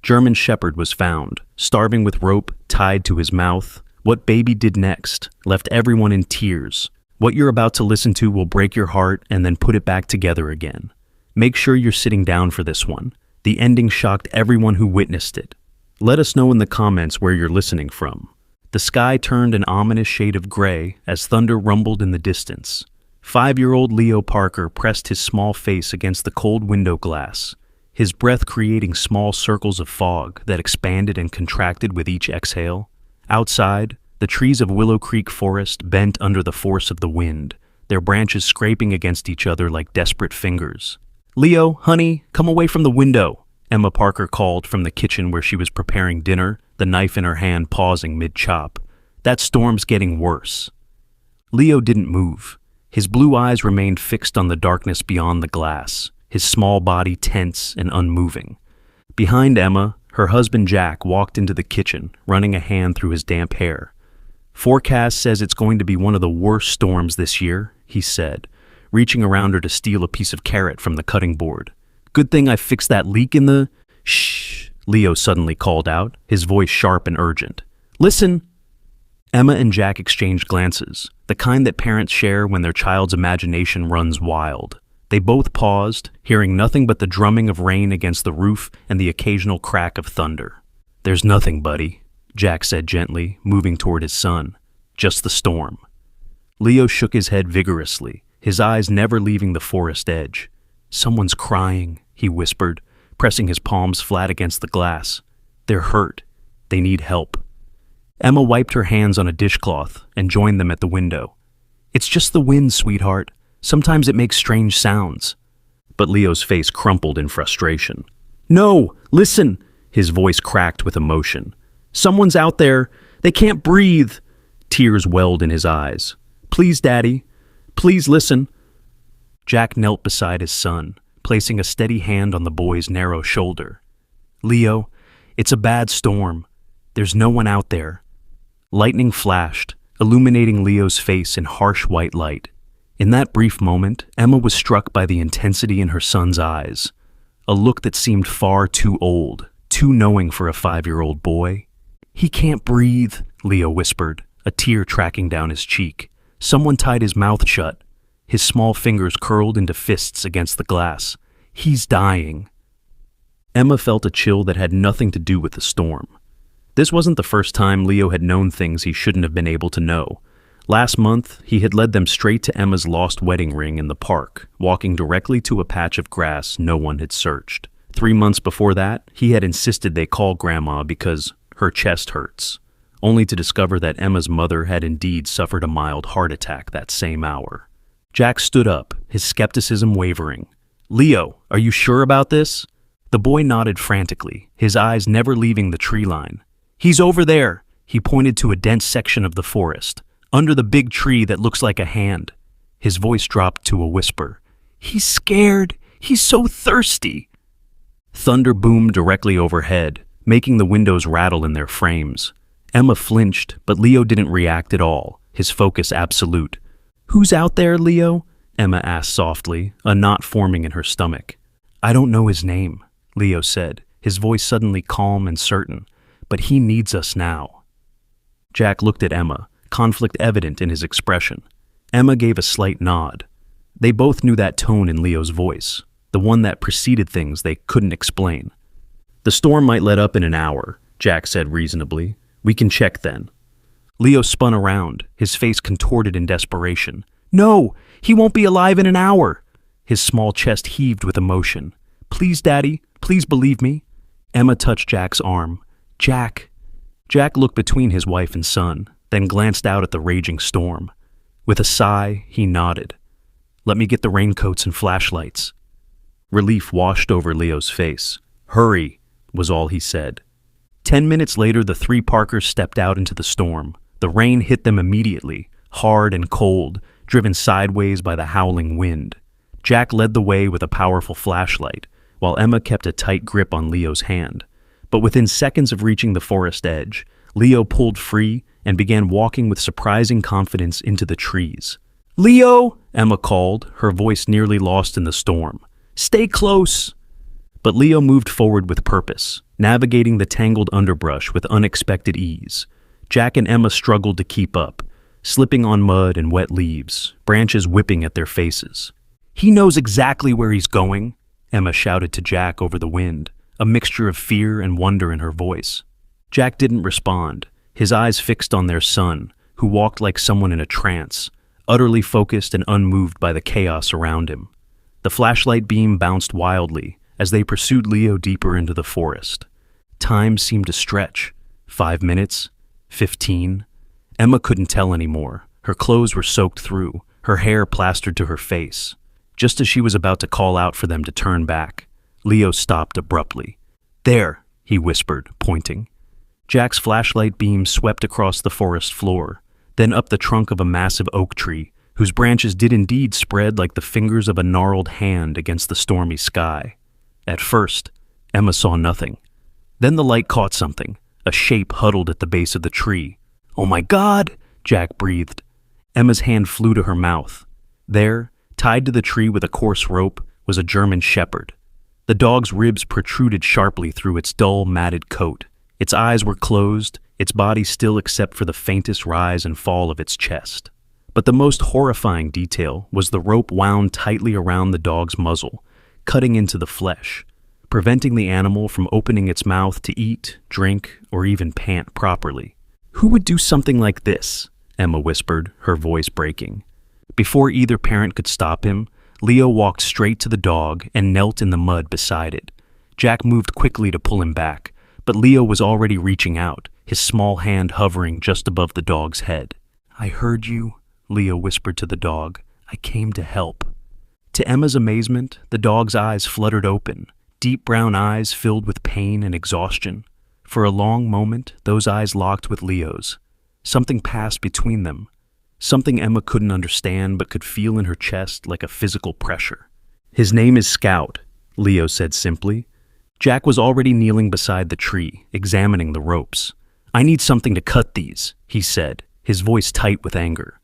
German Shepherd was found, starving with rope tied to his mouth. What baby did next left everyone in tears. What you're about to listen to will break your heart and then put it back together again. Make sure you're sitting down for this one. The ending shocked everyone who witnessed it. Let us know in the comments where you're listening from. The sky turned an ominous shade of gray as thunder rumbled in the distance. 5-year-old Leo Parker pressed his small face against the cold window glass, his breath creating small circles of fog that expanded and contracted with each exhale. Outside, the trees of Willow Creek Forest bent under the force of the wind, their branches scraping against each other like desperate fingers. "Leo, honey, come away from the window," Emma Parker called from the kitchen where she was preparing dinner, the knife in her hand pausing mid-chop. "That storm's getting worse." Leo didn't move. His blue eyes remained fixed on the darkness beyond the glass, his small body tense and unmoving. Behind Emma, her husband Jack walked into the kitchen, running a hand through his damp hair. "Forecast says it's going to be one of the worst storms this year," he said, reaching around her to steal a piece of carrot from the cutting board. "Good thing I fixed that leak in the—" "Shh," Leo suddenly called out, his voice sharp and urgent. "Listen!" Emma and Jack exchanged glances, the kind that parents share when their child's imagination runs wild. They both paused, hearing nothing but the drumming of rain against the roof and the occasional crack of thunder. "There's nothing, buddy," Jack said gently, moving toward his son. "Just the storm." Leo shook his head vigorously, his eyes never leaving the forest edge. "Someone's crying," he whispered, pressing his palms flat against the glass. "They're hurt. They need help." Emma wiped her hands on a dishcloth and joined them at the window. "It's just the wind, sweetheart. Sometimes it makes strange sounds." But Leo's face crumpled in frustration. "No, listen!" His voice cracked with emotion. "Someone's out there. They can't breathe." Tears welled in his eyes. "Please, Daddy. Please listen." Jack knelt beside his son, placing a steady hand on the boy's narrow shoulder. "Leo, it's a bad storm. There's no one out there." Lightning flashed, illuminating Leo's face in harsh white light. In that brief moment, Emma was struck by the intensity in her son's eyes, a look that seemed far too old, too knowing for a 5-year-old boy. "He can't breathe," Leo whispered, a tear tracking down his cheek. Someone tied his mouth shut. His small fingers curled into fists against the glass. "He's dying." Emma felt a chill that had nothing to do with the storm. This wasn't the first time Leo had known things he shouldn't have been able to know. Last month, he had led them straight to Emma's lost wedding ring in the park, walking directly to a patch of grass no one had searched. 3 months before that, he had insisted they call Grandma because her chest hurts, only to discover that Emma's mother had indeed suffered a mild heart attack that same hour. Jack stood up, his skepticism wavering. "Leo, are you sure about this?" The boy nodded frantically, his eyes never leaving the tree line. "He's over there," he pointed to a dense section of the forest, under the big tree that looks like a hand. His voice dropped to a whisper. "He's scared. He's so thirsty." Thunder boomed directly overhead, making the windows rattle in their frames. Emma flinched, but Leo didn't react at all, his focus absolute. "Who's out there, Leo?" Emma asked softly, a knot forming in her stomach. "I don't know his name," Leo said, his voice suddenly calm and certain. "But he needs us now." Jack looked at Emma, conflict evident in his expression. Emma gave a slight nod. They both knew that tone in Leo's voice, the one that preceded things they couldn't explain. "The storm might let up in an hour," Jack said reasonably. "We can check then." Leo spun around, his face contorted in desperation. "No, he won't be alive in an hour." His small chest heaved with emotion. "Please, Daddy, please believe me." Emma touched Jack's arm. "Jack." Jack looked between his wife and son, then glanced out at the raging storm. With a sigh, he nodded. "Let me get the raincoats and flashlights." Relief washed over Leo's face. "Hurry," was all he said. 10 minutes later, the 3 Parkers stepped out into the storm. The rain hit them immediately, hard and cold, driven sideways by the howling wind. Jack led the way with a powerful flashlight, while Emma kept a tight grip on Leo's hand. But within seconds of reaching the forest edge, Leo pulled free and began walking with surprising confidence into the trees. "Leo!" Emma called, her voice nearly lost in the storm. "Stay close!" But Leo moved forward with purpose, navigating the tangled underbrush with unexpected ease. Jack and Emma struggled to keep up, slipping on mud and wet leaves, branches whipping at their faces. "He knows exactly where he's going," Emma shouted to Jack over the wind, a mixture of fear and wonder in her voice. Jack didn't respond, his eyes fixed on their son, who walked like someone in a trance, utterly focused and unmoved by the chaos around him. The flashlight beam bounced wildly as they pursued Leo deeper into the forest. Time seemed to stretch. 5 minutes, 15. Emma couldn't tell anymore. Her clothes were soaked through, her hair plastered to her face. Just as she was about to call out for them to turn back, Leo stopped abruptly. "There," he whispered, pointing. Jack's flashlight beam swept across the forest floor, then up the trunk of a massive oak tree, whose branches did indeed spread like the fingers of a gnarled hand against the stormy sky. At first, Emma saw nothing. Then the light caught something, a shape huddled at the base of the tree. "Oh my God!" Jack breathed. Emma's hand flew to her mouth. There, tied to the tree with a coarse rope, was a German shepherd. The dog's ribs protruded sharply through its dull, matted coat. Its eyes were closed, its body still except for the faintest rise and fall of its chest. But the most horrifying detail was the rope wound tightly around the dog's muzzle, cutting into the flesh, preventing the animal from opening its mouth to eat, drink, or even pant properly. "Who would do something like this?" Emma whispered, her voice breaking. Before either parent could stop him, Leo walked straight to the dog and knelt in the mud beside it. Jack moved quickly to pull him back, but Leo was already reaching out, his small hand hovering just above the dog's head. "I heard you," Leo whispered to the dog. "I came to help." To Emma's amazement, the dog's eyes fluttered open, deep brown eyes filled with pain and exhaustion. For a long moment, those eyes locked with Leo's. Something passed between them, something Emma couldn't understand but could feel in her chest like a physical pressure. "His name is Scout," Leo said simply. Jack was already kneeling beside the tree, examining the ropes. "I need something to cut these," he said, his voice tight with anger.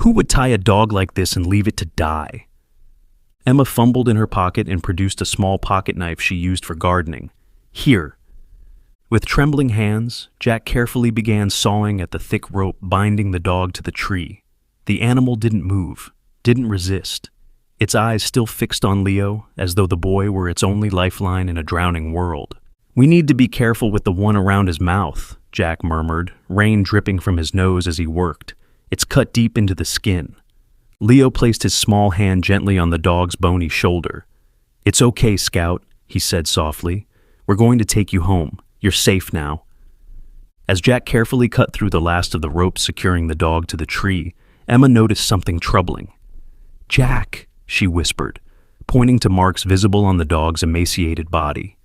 "Who would tie a dog like this and leave it to die?" Emma fumbled in her pocket and produced a small pocket knife she used for gardening. "Here." With trembling hands, Jack carefully began sawing at the thick rope binding the dog to the tree. The animal didn't move, didn't resist, its eyes still fixed on Leo, as though the boy were its only lifeline in a drowning world. "We need to be careful with the one around his mouth," Jack murmured, rain dripping from his nose as he worked. "It's cut deep into the skin." Leo placed his small hand gently on the dog's bony shoulder. "It's okay, Scout," he said softly. "We're going to take you home. You're safe now." As Jack carefully cut through the last of the rope securing the dog to the tree, Emma noticed something troubling. "Jack," she whispered, pointing to marks visible on the dog's emaciated body.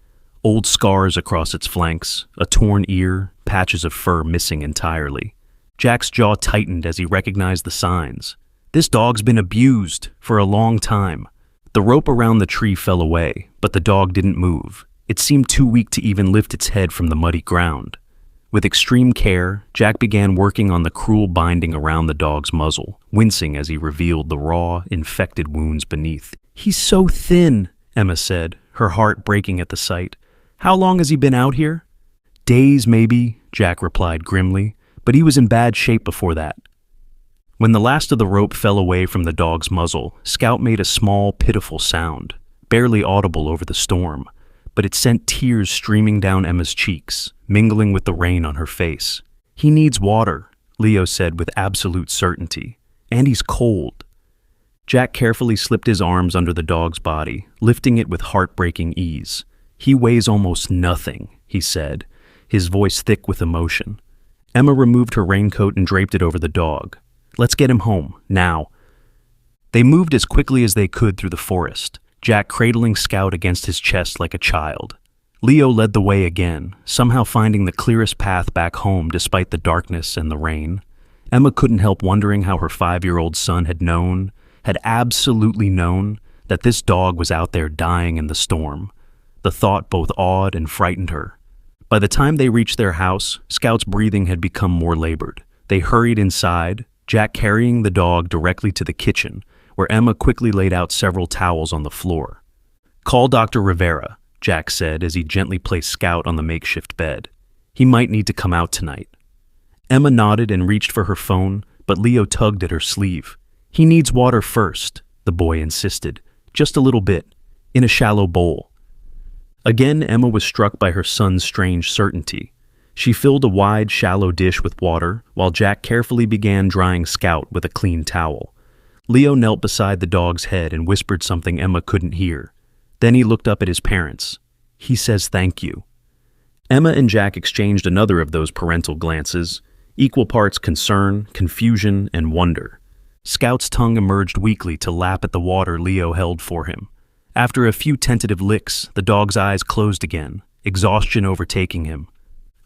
Old scars across its flanks, a torn ear, patches of fur missing entirely. Jack's jaw tightened as he recognized the signs. This dog's been abused for a long time. The rope around the tree fell away, but the dog didn't move. It seemed too weak to even lift its head from the muddy ground. With extreme care, Jack began working on the cruel binding around the dog's muzzle, wincing as he revealed the raw, infected wounds beneath. "He's so thin," Emma said, her heart breaking at the sight. "How long has he been out here?" "Days, maybe," Jack replied grimly, "but he was in bad shape before that." When the last of the rope fell away from the dog's muzzle, Scout made a small, pitiful sound, barely audible over the storm, but it sent tears streaming down Emma's cheeks, mingling with the rain on her face. "He needs water," Leo said with absolute certainty, "and he's cold." Jack carefully slipped his arms under the dog's body, lifting it with heartbreaking ease. "He weighs almost nothing," he said, his voice thick with emotion. Emma removed her raincoat and draped it over the dog. "Let's get him home, now." They moved as quickly as they could through the forest, Jack cradling Scout against his chest like a child. Leo led the way again, somehow finding the clearest path back home despite the darkness and the rain. Emma couldn't help wondering how her 5-year-old son had absolutely known, that this dog was out there dying in the storm. The thought both awed and frightened her. By the time they reached their house, Scout's breathing had become more labored. They hurried inside, Jack carrying the dog directly to the kitchen, where Emma quickly laid out several towels on the floor. "Call Dr. Rivera," Jack said as he gently placed Scout on the makeshift bed. "He might need to come out tonight." Emma nodded and reached for her phone, but Leo tugged at her sleeve. "He needs water first," the boy insisted. "Just a little bit, in a shallow bowl." Again, Emma was struck by her son's strange certainty. She filled a wide, shallow dish with water, while Jack carefully began drying Scout with a clean towel. Leo knelt beside the dog's head and whispered something Emma couldn't hear. Then he looked up at his parents. "He says thank you." Emma and Jack exchanged another of those parental glances, equal parts concern, confusion, and wonder. Scout's tongue emerged weakly to lap at the water Leo held for him. After a few tentative licks, the dog's eyes closed again, exhaustion overtaking him.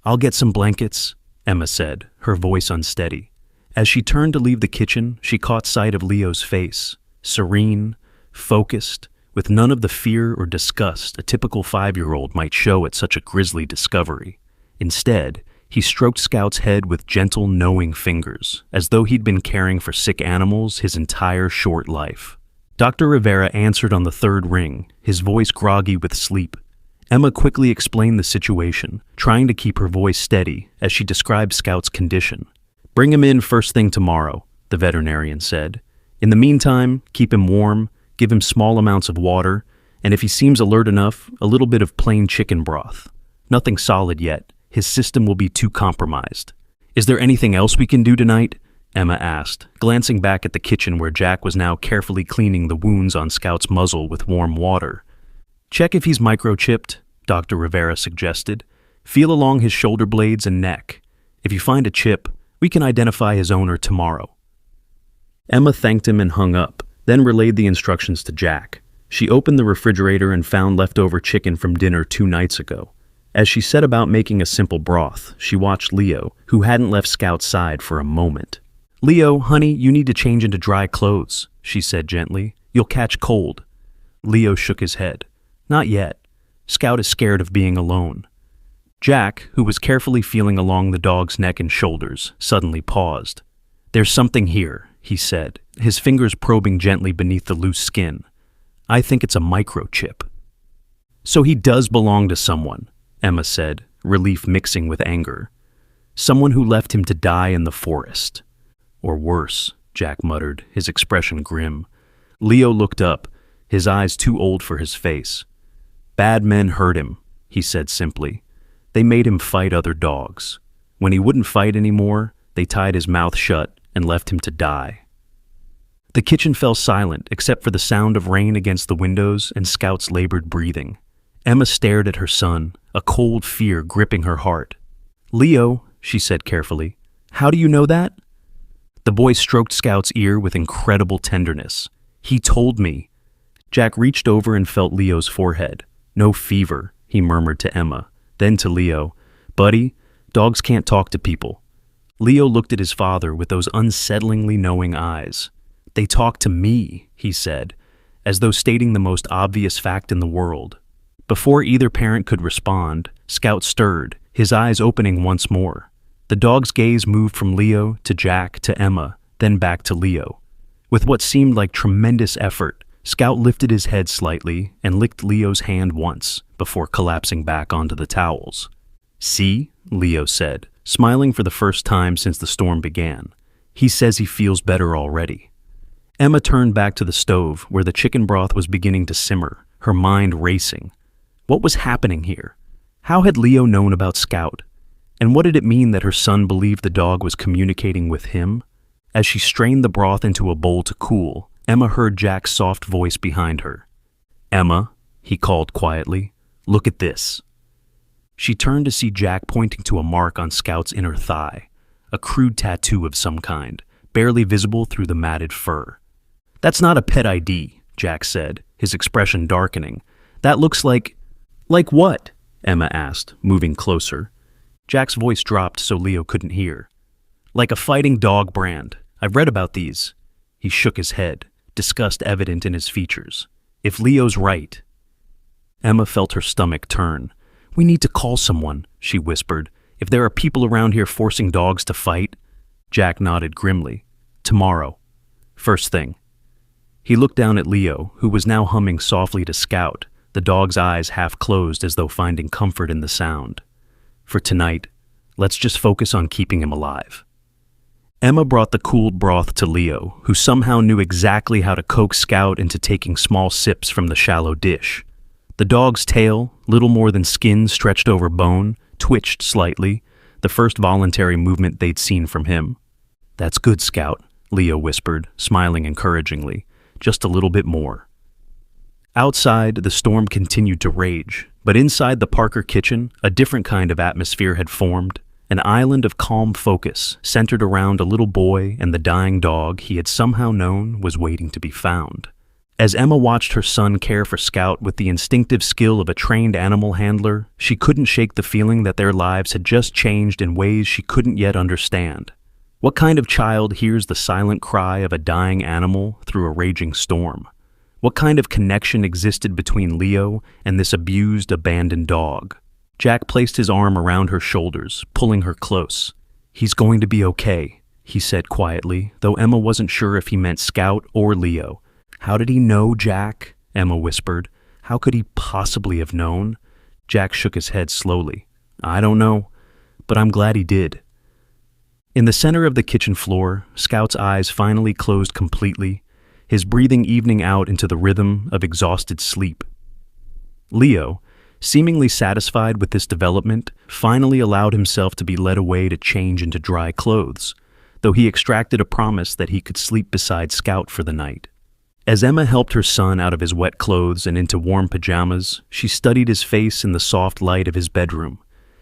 "I'll get some blankets," Emma said, her voice unsteady. As she turned to leave the kitchen, she caught sight of Leo's face, serene, focused, with none of the fear or disgust a typical 5-year-old might show at such a grisly discovery. Instead, he stroked Scout's head with gentle, knowing fingers, as though he'd been caring for sick animals his entire short life. Dr. Rivera answered on the third ring, his voice groggy with sleep. Emma quickly explained the situation, trying to keep her voice steady as she described Scout's condition. "Bring him in first thing tomorrow," the veterinarian said. "In the meantime, keep him warm, give him small amounts of water, and if he seems alert enough, a little bit of plain chicken broth. Nothing solid yet. His system will be too compromised." "Is there anything else we can do tonight?" Emma asked, glancing back at the kitchen where Jack was now carefully cleaning the wounds on Scout's muzzle with warm water. "Check if he's microchipped," Dr. Rivera suggested. "Feel along his shoulder blades and neck. If you find a chip, we can identify his owner tomorrow." Emma thanked him and hung up, then relayed the instructions to Jack. She opened the refrigerator and found leftover chicken from dinner 2 nights ago. As she set about making a simple broth, she watched Leo, who hadn't left Scout's side for a moment. "Leo, honey, you need to change into dry clothes," she said gently. "You'll catch cold." Leo shook his head. "Not yet. Scout is scared of being alone." Jack, who was carefully feeling along the dog's neck and shoulders, suddenly paused. "There's something here," he said, his fingers probing gently beneath the loose skin. "I think it's a microchip." "So he does belong to someone," Emma said, relief mixing with anger. "Someone who left him to die in the forest." "Or worse," Jack muttered, his expression grim. Leo looked up, his eyes too old for his face. "Bad men hurt him," he said simply. "They made him fight other dogs. When he wouldn't fight anymore, they tied his mouth shut and left him to die." The kitchen fell silent except for the sound of rain against the windows and Scout's labored breathing. Emma stared at her son, a cold fear gripping her heart. "Leo," she said carefully, "how do you know that?" The boy stroked Scout's ear with incredible tenderness. "He told me." Jack reached over and felt Leo's forehead. "No fever," he murmured to Emma. Then to Leo, "Buddy, dogs can't talk to people." Leo looked at his father with those unsettlingly knowing eyes. "They talk to me," he said, as though stating the most obvious fact in the world. Before either parent could respond, Scout stirred, his eyes opening once more. The dog's gaze moved from Leo to Jack to Emma, then back to Leo. With what seemed like tremendous effort, Scout lifted his head slightly and licked Leo's hand once, before collapsing back onto the towels. "See?" Leo said, smiling for the first time since the storm began. "He says he feels better already." Emma turned back to the stove, where the chicken broth was beginning to simmer, her mind racing. What was happening here? How had Leo known about Scout? And what did it mean that her son believed the dog was communicating with him? As she strained the broth into a bowl to cool, Emma heard Jack's soft voice behind her. "Emma," he called quietly, "look at this." She turned to see Jack pointing to a mark on Scout's inner thigh, a crude tattoo of some kind, barely visible through the matted fur. "That's not a pet ID," Jack said, his expression darkening. "That looks like—" "Like what?" Emma asked, moving closer. Jack's voice dropped so Leo couldn't hear. "Like a fighting dog brand. I've read about these." He shook his head, disgust evident in his features. "If Leo's right—" Emma felt her stomach turn. "We need to call someone," she whispered. "If there are people around here forcing dogs to fight—" Jack nodded grimly. "Tomorrow. First thing." He looked down at Leo, who was now humming softly to Scout, the dog's eyes half closed as though finding comfort in the sound. For tonight, let's just focus on keeping him alive. Emma brought the cooled broth to Leo, who somehow knew exactly how to coax Scout into taking small sips from the shallow dish. The dog's tail, little more than skin stretched over bone, twitched slightly, the first voluntary movement they'd seen from him. "That's good, Scout," Leo whispered, smiling encouragingly. "Just a little bit more." Outside, the storm continued to rage, but inside the Parker kitchen, a different kind of atmosphere had formed, an island of calm focus centered around a little boy and the dying dog he had somehow known was waiting to be found. As Emma watched her son care for Scout with the instinctive skill of a trained animal handler, she couldn't shake the feeling that their lives had just changed in ways she couldn't yet understand. What kind of child hears the silent cry of a dying animal through a raging storm? What kind of connection existed between Leo and this abused, abandoned dog? Jack placed his arm around her shoulders, pulling her close. "He's going to be okay," he said quietly, though Emma wasn't sure if he meant Scout or Leo. "How did he know, Jack?" Emma whispered. "How could he possibly have known?" Jack shook his head slowly. "I don't know, but I'm glad he did." In the center of the kitchen floor, Scout's eyes finally closed completely, his breathing evening out into the rhythm of exhausted sleep. Leo, seemingly satisfied with this development, finally allowed himself to be led away to change into dry clothes, though he extracted a promise that he could sleep beside Scout for the night. As Emma helped her son out of his wet clothes and into warm pajamas, she studied his face in the soft light of his bedroom.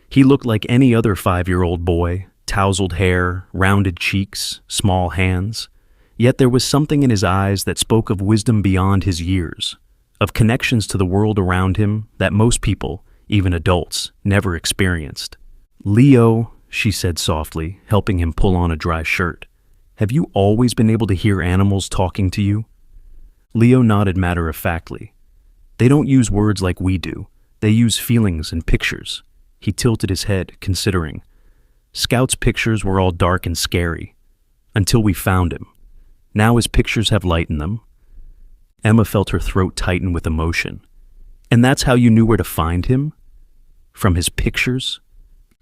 He looked like any other 5-year-old boy, tousled hair, rounded cheeks, small hands. Yet there was something in his eyes that spoke of wisdom beyond his years, of connections to the world around him that most people, even adults, never experienced. "Leo," she said softly, helping him pull on a dry shirt, "have you always been able to hear animals talking to you?" Leo nodded matter-of-factly. "They don't use words like we do. They use feelings and pictures." He tilted his head, considering. "Scout's pictures were all dark and scary, until we found him. Now his pictures have light in them." Emma felt her throat tighten with emotion. "And that's how you knew where to find him? From his pictures?"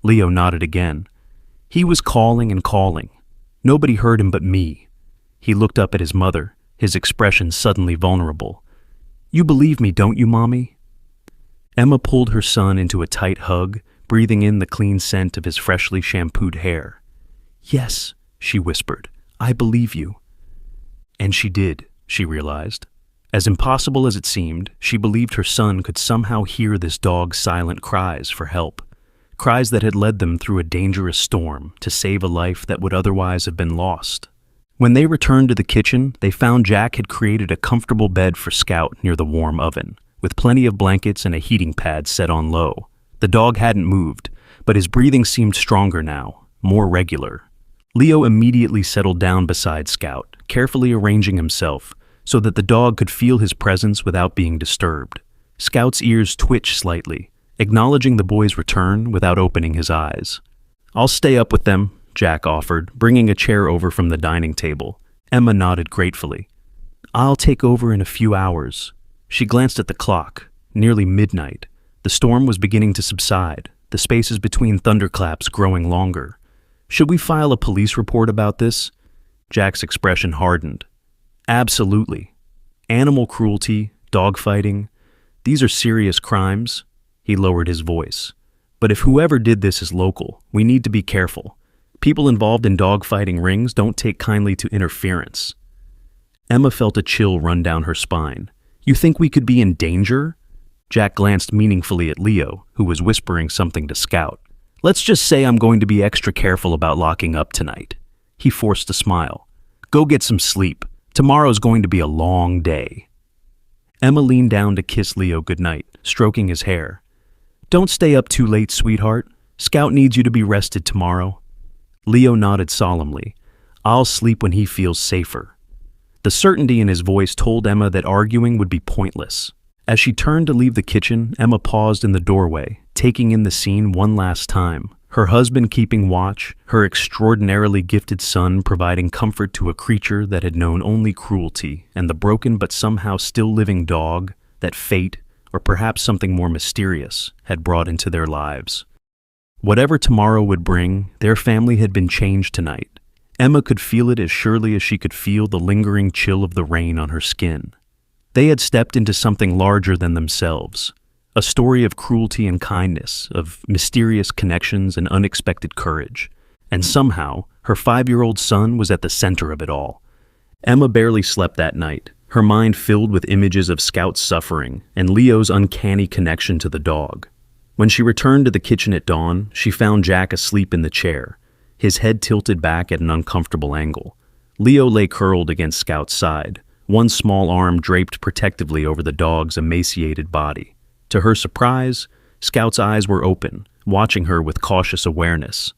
Leo nodded again. "He was calling and calling. Nobody heard him but me." He looked up at his mother, his expression suddenly vulnerable. "You believe me, don't you, Mommy?" Emma pulled her son into a tight hug, breathing in the clean scent of his freshly shampooed hair. "Yes," she whispered, "I believe you." And she did, she realized. As impossible as it seemed, she believed her son could somehow hear this dog's silent cries for help, cries that had led them through a dangerous storm to save a life that would otherwise have been lost. When they returned to the kitchen, they found Jack had created a comfortable bed for Scout near the warm oven, with plenty of blankets and a heating pad set on low. The dog hadn't moved, but his breathing seemed stronger now, more regular. Leo immediately settled down beside Scout, carefully arranging himself so that the dog could feel his presence without being disturbed. Scout's ears twitched slightly, acknowledging the boy's return without opening his eyes. "I'll stay up with them," Jack offered, bringing a chair over from the dining table. Emma nodded gratefully. "I'll take over in a few hours." She glanced at the clock, nearly midnight. The storm was beginning to subside, the spaces between thunderclaps growing longer. "Should we file a police report about this?" Jack's expression hardened. "Absolutely. Animal cruelty, dogfighting, these are serious crimes." He lowered his voice. "But if whoever did this is local, we need to be careful. People involved in dogfighting rings don't take kindly to interference." Emma felt a chill run down her spine. "You think we could be in danger?" Jack glanced meaningfully at Leo, who was whispering something to Scout. "Let's just say I'm going to be extra careful about locking up tonight." He forced a smile. "Go get some sleep. Tomorrow's going to be a long day." Emma leaned down to kiss Leo goodnight, stroking his hair. "Don't stay up too late, sweetheart. Scout needs you to be rested tomorrow." Leo nodded solemnly. "I'll sleep when he feels safer." The certainty in his voice told Emma that arguing would be pointless. As she turned to leave the kitchen, Emma paused in the doorway, taking in the scene one last time. Her husband keeping watch, her extraordinarily gifted son providing comfort to a creature that had known only cruelty, and the broken but somehow still living dog that fate, or perhaps something more mysterious, had brought into their lives. Whatever tomorrow would bring, their family had been changed tonight. Emma could feel it as surely as she could feel the lingering chill of the rain on her skin. They had stepped into something larger than themselves, a story of cruelty and kindness, of mysterious connections and unexpected courage. And somehow, her 5-year-old son was at the center of it all. Emma barely slept that night, her mind filled with images of Scout's suffering and Leo's uncanny connection to the dog. When she returned to the kitchen at dawn, she found Jack asleep in the chair, his head tilted back at an uncomfortable angle. Leo lay curled against Scout's side, one small arm draped protectively over the dog's emaciated body. To her surprise, Scout's eyes were open, watching her with cautious awareness.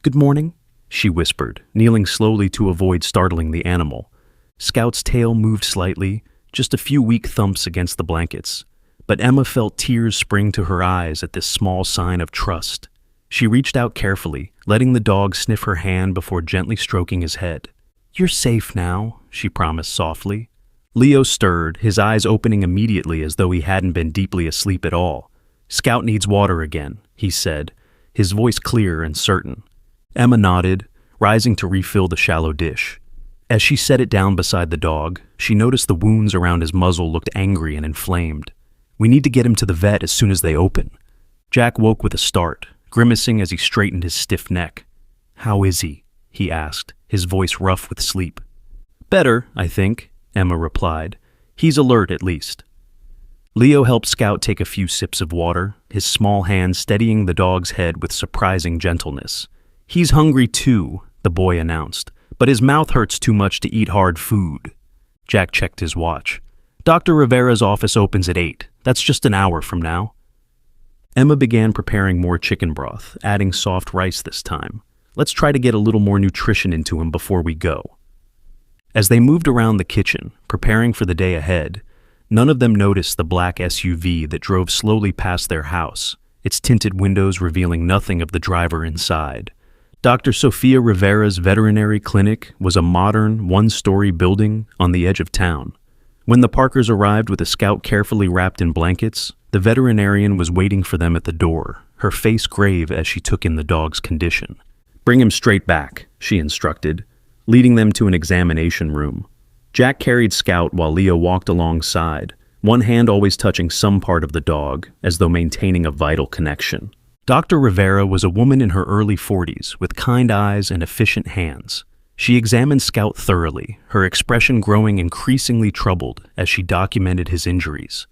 "Good morning," she whispered, kneeling slowly to avoid startling the animal. Scout's tail moved slightly, just a few weak thumps against the blankets. But Emma felt tears spring to her eyes at this small sign of trust. She reached out carefully, letting the dog sniff her hand before gently stroking his head. "You're safe now," she promised softly. Leo stirred, his eyes opening immediately as though he hadn't been deeply asleep at all. "Scout needs water again," he said, his voice clear and certain. Emma nodded, rising to refill the shallow dish. As she set it down beside the dog, she noticed the wounds around his muzzle looked angry and inflamed. "We need to get him to the vet as soon as they open." Jack woke with a start, grimacing as he straightened his stiff neck. "How is he?" he asked, his voice rough with sleep. "Better, I think," Emma replied. "He's alert at least." Leo helped Scout take a few sips of water, his small hand steadying the dog's head with surprising gentleness. "He's hungry too," the boy announced, "but his mouth hurts too much to eat hard food." Jack checked his watch. "Dr. Rivera's office opens at 8. That's just an hour from now." Emma began preparing more chicken broth, adding soft rice this time. "Let's try to get a little more nutrition into him before we go." As they moved around the kitchen, preparing for the day ahead, none of them noticed the black SUV that drove slowly past their house, its tinted windows revealing nothing of the driver inside. Dr. Sofia Rivera's veterinary clinic was a modern, one-story building on the edge of town. When the Parkers arrived with a Scout carefully wrapped in blankets, the veterinarian was waiting for them at the door, her face grave as she took in the dog's condition. "Bring him straight back," she instructed, leading them to an examination room. Jack carried Scout while Leo walked alongside, one hand always touching some part of the dog, as though maintaining a vital connection. Dr. Rivera was a woman in her early 40s with kind eyes and efficient hands. She examined Scout thoroughly, her expression growing increasingly troubled as she documented his injuries.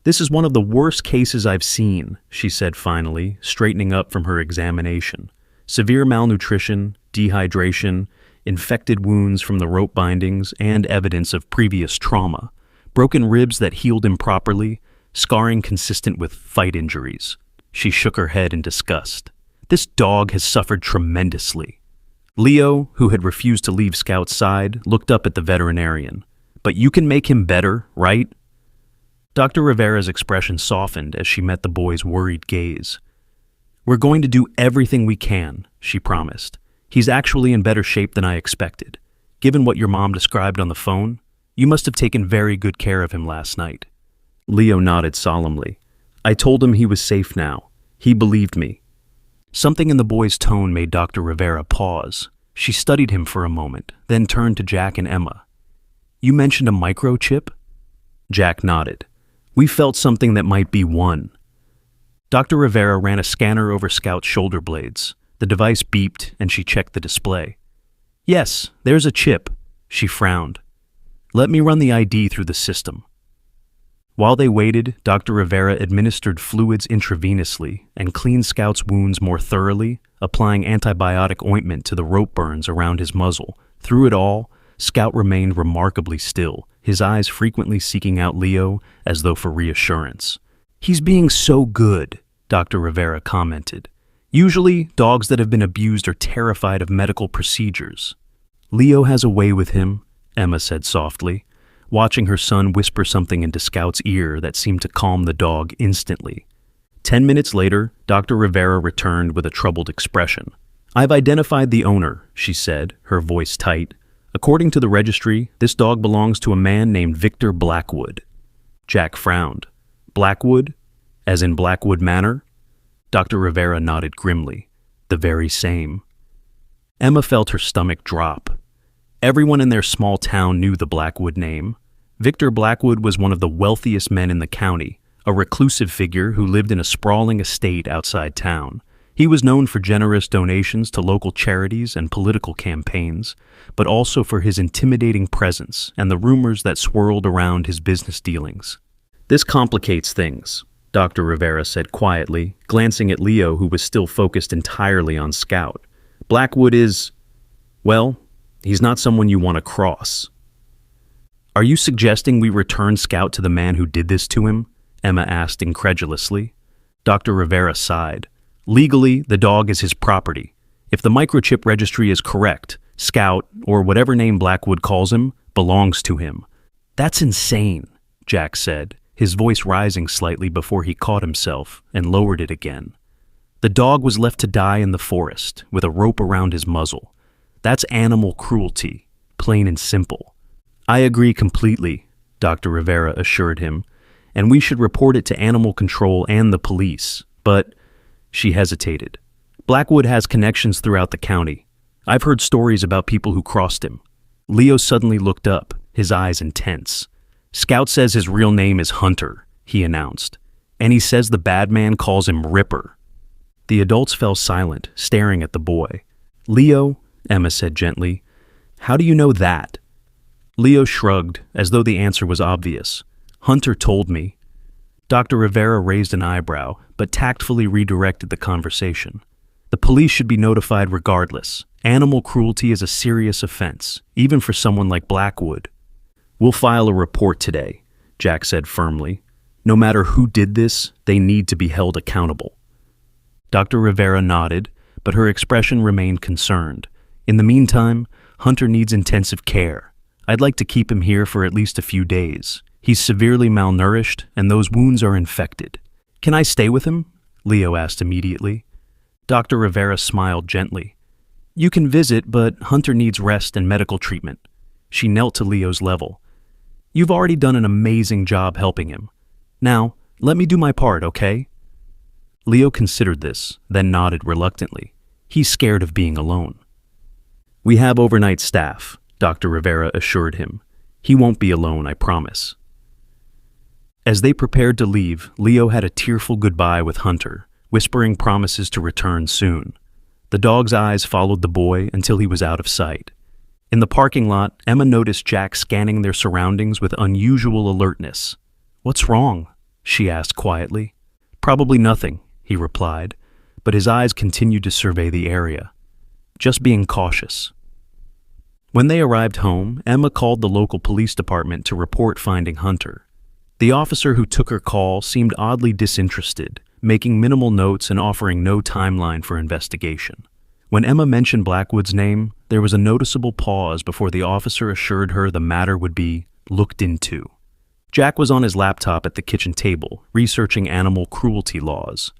"This is one of the worst cases I've seen," she said finally, straightening up from her examination. "Severe malnutrition, dehydration, infected wounds from the rope bindings, and evidence of previous trauma. Broken ribs that healed improperly, scarring consistent with fight injuries." She shook her head in disgust. "This dog has suffered tremendously." Leo, who had refused to leave Scout's side, looked up at the veterinarian. "But you can make him better, right?" Dr. Rivera's expression softened as she met the boy's worried gaze. "We're going to do everything we can," she promised. "He's actually in better shape than I expected. Given what your mom described on the phone, you must have taken very good care of him last night." Leo nodded solemnly. "I told him he was safe now. He believed me." Something in the boy's tone made Dr. Rivera pause. She studied him for a moment, then turned to Jack and Emma. "You mentioned a microchip?" Jack nodded. "We felt something that might be one." Dr. Rivera ran a scanner over Scout's shoulder blades. The device beeped, and she checked the display. "Yes, there's a chip." She frowned. "Let me run the ID through the system." While they waited, Dr. Rivera administered fluids intravenously and cleaned Scout's wounds more thoroughly, applying antibiotic ointment to the rope burns around his muzzle. Through it all, Scout remained remarkably still, his eyes frequently seeking out Leo as though for reassurance. "He's being so good," Dr. Rivera commented. "Usually, dogs that have been abused are terrified of medical procedures." "Leo has a way with him," Emma said softly, watching her son whisper something into Scout's ear that seemed to calm the dog instantly. 10 minutes later, Dr. Rivera returned with a troubled expression. "I've identified the owner," she said, her voice tight. "According to the registry, this dog belongs to a man named Victor Blackwood." Jack frowned. Blackwood? As in Blackwood Manor? Dr. Rivera nodded grimly. The very same. Emma felt her stomach drop. Everyone in their small town knew the Blackwood name. Victor Blackwood was one of the wealthiest men in the county, a reclusive figure who lived in a sprawling estate outside town. He was known for generous donations to local charities and political campaigns, but also for his intimidating presence and the rumors that swirled around his business dealings. This complicates things, Dr. Rivera said quietly, glancing at Leo, who was still focused entirely on Scout. Blackwood is, well, he's not someone you want to cross. Are you suggesting we return Scout to the man who did this to him? Emma asked incredulously. Dr. Rivera sighed. Legally, the dog is his property. If the microchip registry is correct, Scout, or whatever name Blackwood calls him, belongs to him. That's insane, Jack said, his voice rising slightly before he caught himself and lowered it again. The dog was left to die in the forest, with a rope around his muzzle. That's animal cruelty, plain and simple. I agree completely, Dr. Rivera assured him, and we should report it to animal control and the police, but... She hesitated. Blackwood has connections throughout the county. I've heard stories about people who crossed him. Leo suddenly looked up, his eyes intense. Scout says his real name is Hunter, he announced, and he says the bad man calls him Ripper. The adults fell silent, staring at the boy. Leo, Emma said gently, how do you know that? Leo shrugged, as though the answer was obvious. Hunter told me. Dr. Rivera raised an eyebrow, but tactfully redirected the conversation. The police should be notified regardless. Animal cruelty is a serious offense, even for someone like Blackwood. We'll file a report today, Jack said firmly. No matter who did this, they need to be held accountable. Dr. Rivera nodded, but her expression remained concerned. In the meantime, Hunter needs intensive care. I'd like to keep him here for at least a few days. He's severely malnourished, and those wounds are infected. Can I stay with him? Leo asked immediately. Dr. Rivera smiled gently. You can visit, but Hunter needs rest and medical treatment. She knelt to Leo's level. You've already done an amazing job helping him. Now, let me do my part, okay? Leo considered this, then nodded reluctantly. He's scared of being alone. We have overnight staff, Dr. Rivera assured him. He won't be alone, I promise. As they prepared to leave, Leo had a tearful goodbye with Hunter, whispering promises to return soon. The dog's eyes followed the boy until he was out of sight. In the parking lot, Emma noticed Jack scanning their surroundings with unusual alertness. What's wrong? She asked quietly. Probably nothing, he replied, but his eyes continued to survey the area. Just being cautious. When they arrived home, Emma called the local police department to report finding Hunter. The officer who took her call seemed oddly disinterested, making minimal notes and offering no timeline for investigation. When Emma mentioned Blackwood's name, there was a noticeable pause before the officer assured her the matter would be looked into. Jack was on his laptop at the kitchen table, researching animal cruelty laws.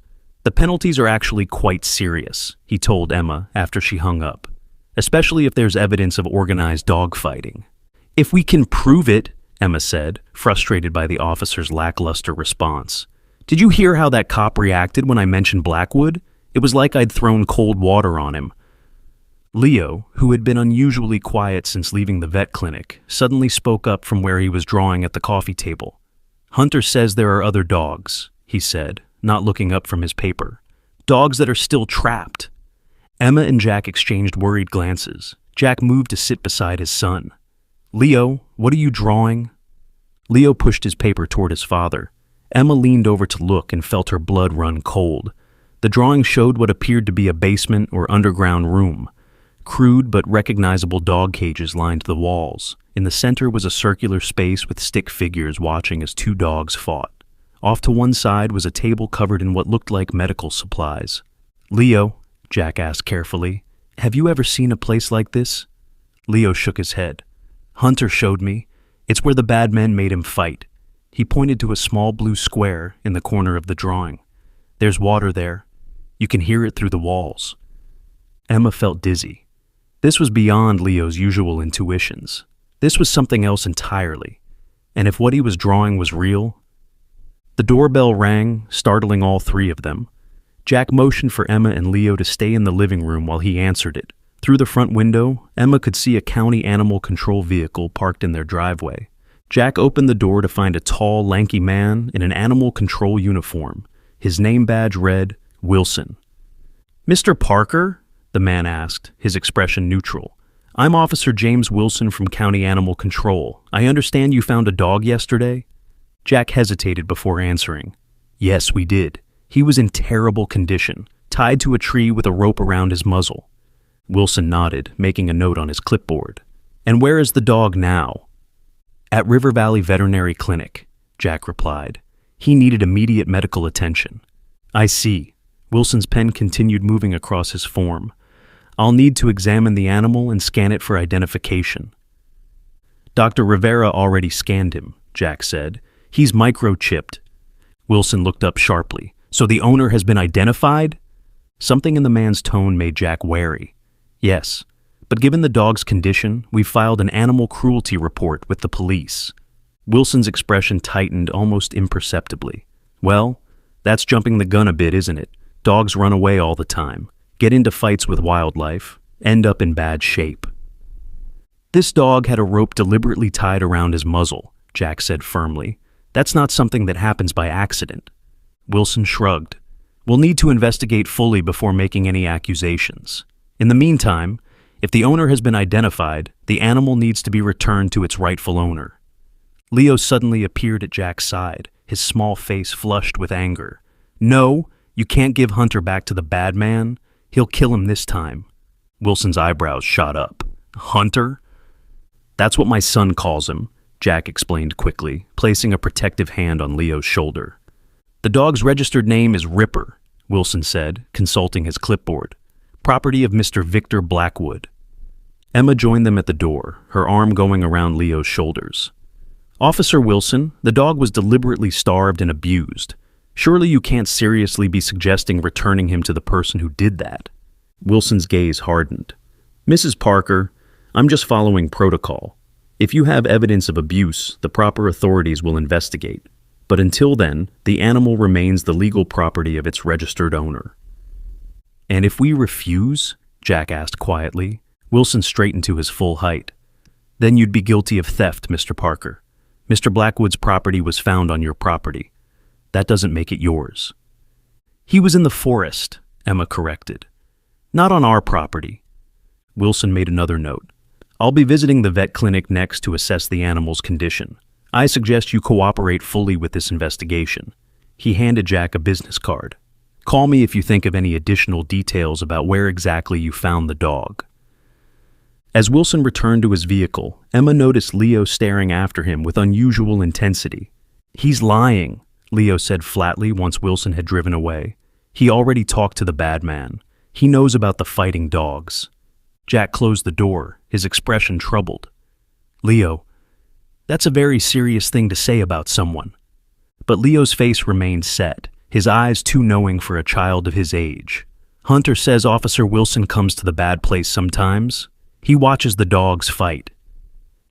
The penalties are actually quite serious, he told Emma after she hung up, especially if there's evidence of organized dogfighting. If we can prove it, Emma said, frustrated by the officer's lackluster response. Did you hear how that cop reacted when I mentioned Blackwood? It was like I'd thrown cold water on him. Leo, who had been unusually quiet since leaving the vet clinic, suddenly spoke up from where he was drawing at the coffee table. Hunter says there are other dogs, he said, not looking up from his paper. Dogs that are still trapped. Emma and Jack exchanged worried glances. Jack moved to sit beside his son. Leo, what are you drawing? Leo pushed his paper toward his father. Emma leaned over to look and felt her blood run cold. The drawing showed what appeared to be a basement or underground room. Crude but recognizable dog cages lined the walls. In the center was a circular space with stick figures watching as two dogs fought. Off to one side was a table covered in what looked like medical supplies. Leo, Jack asked carefully, have you ever seen a place like this? Leo shook his head. Hunter showed me. It's where the bad men made him fight. He pointed to a small blue square in the corner of the drawing. There's water there. You can hear it through the walls. Emma felt dizzy. This was beyond Leo's usual intuitions. This was something else entirely. And if what he was drawing was real, The doorbell rang, startling all three of them. Jack motioned for Emma and Leo to stay in the living room while he answered it. Through the front window, Emma could see a county animal control vehicle parked in their driveway. Jack opened the door to find a tall, lanky man in an animal control uniform. His name badge read, Wilson. "Mr. Parker?" the man asked, his expression neutral. "I'm Officer James Wilson from County Animal Control. I understand you found a dog yesterday?" Jack hesitated before answering. "Yes, we did. He was in terrible condition, tied to a tree with a rope around his muzzle." Wilson nodded, making a note on his clipboard. "And where is the dog now?" "At River Valley Veterinary Clinic," Jack replied. "He needed immediate medical attention." "I see." Wilson's pen continued moving across his form. "I'll need to examine the animal and scan it for identification." "Dr. Rivera already scanned him," Jack said. "He's microchipped." Wilson looked up sharply. "So the owner has been identified?" Something in the man's tone made Jack wary. "Yes, but given the dog's condition, we filed an animal cruelty report with the police." Wilson's expression tightened almost imperceptibly. "Well, that's jumping the gun a bit, isn't it? Dogs run away all the time, get into fights with wildlife, end up in bad shape." "This dog had a rope deliberately tied around his muzzle," Jack said firmly. "That's not something that happens by accident." Wilson shrugged. "We'll need to investigate fully before making any accusations. In the meantime, if the owner has been identified, the animal needs to be returned to its rightful owner." Leo suddenly appeared at Jack's side, his small face flushed with anger. "No, you can't give Hunter back to the bad man. He'll kill him this time." Wilson's eyebrows shot up. "Hunter?" "That's what my son calls him," Jack explained quickly, placing a protective hand on Leo's shoulder. "The dog's registered name is Ripper," Wilson said, consulting his clipboard. "Property of Mr. Victor Blackwood." Emma joined them at the door, her arm going around Leo's shoulders. "Officer Wilson, the dog was deliberately starved and abused. Surely you can't seriously be suggesting returning him to the person who did that." Wilson's gaze hardened. "Mrs. Parker, I'm just following protocol. If you have evidence of abuse, the proper authorities will investigate. But until then, the animal remains the legal property of its registered owner." "And if we refuse?" Jack asked quietly. Wilson straightened to his full height. "Then you'd be guilty of theft, Mr. Parker. Mr. Blackwood's property was found on your property. That doesn't make it yours." "He was in the forest," Emma corrected. "Not on our property." Wilson made another note. "I'll be visiting the vet clinic next to assess the animal's condition. I suggest you cooperate fully with this investigation." He handed Jack a business card. "Call me if you think of any additional details about where exactly you found the dog." As Wilson returned to his vehicle, Emma noticed Leo staring after him with unusual intensity. "He's lying," Leo said flatly once Wilson had driven away. "He already talked to the bad man. He knows about the fighting dogs." Jack closed the door, his expression troubled. "Leo, that's a very serious thing to say about someone." But Leo's face remained set, his eyes too knowing for a child of his age. "Hunter says Officer Wilson comes to the bad place sometimes. He watches the dogs fight."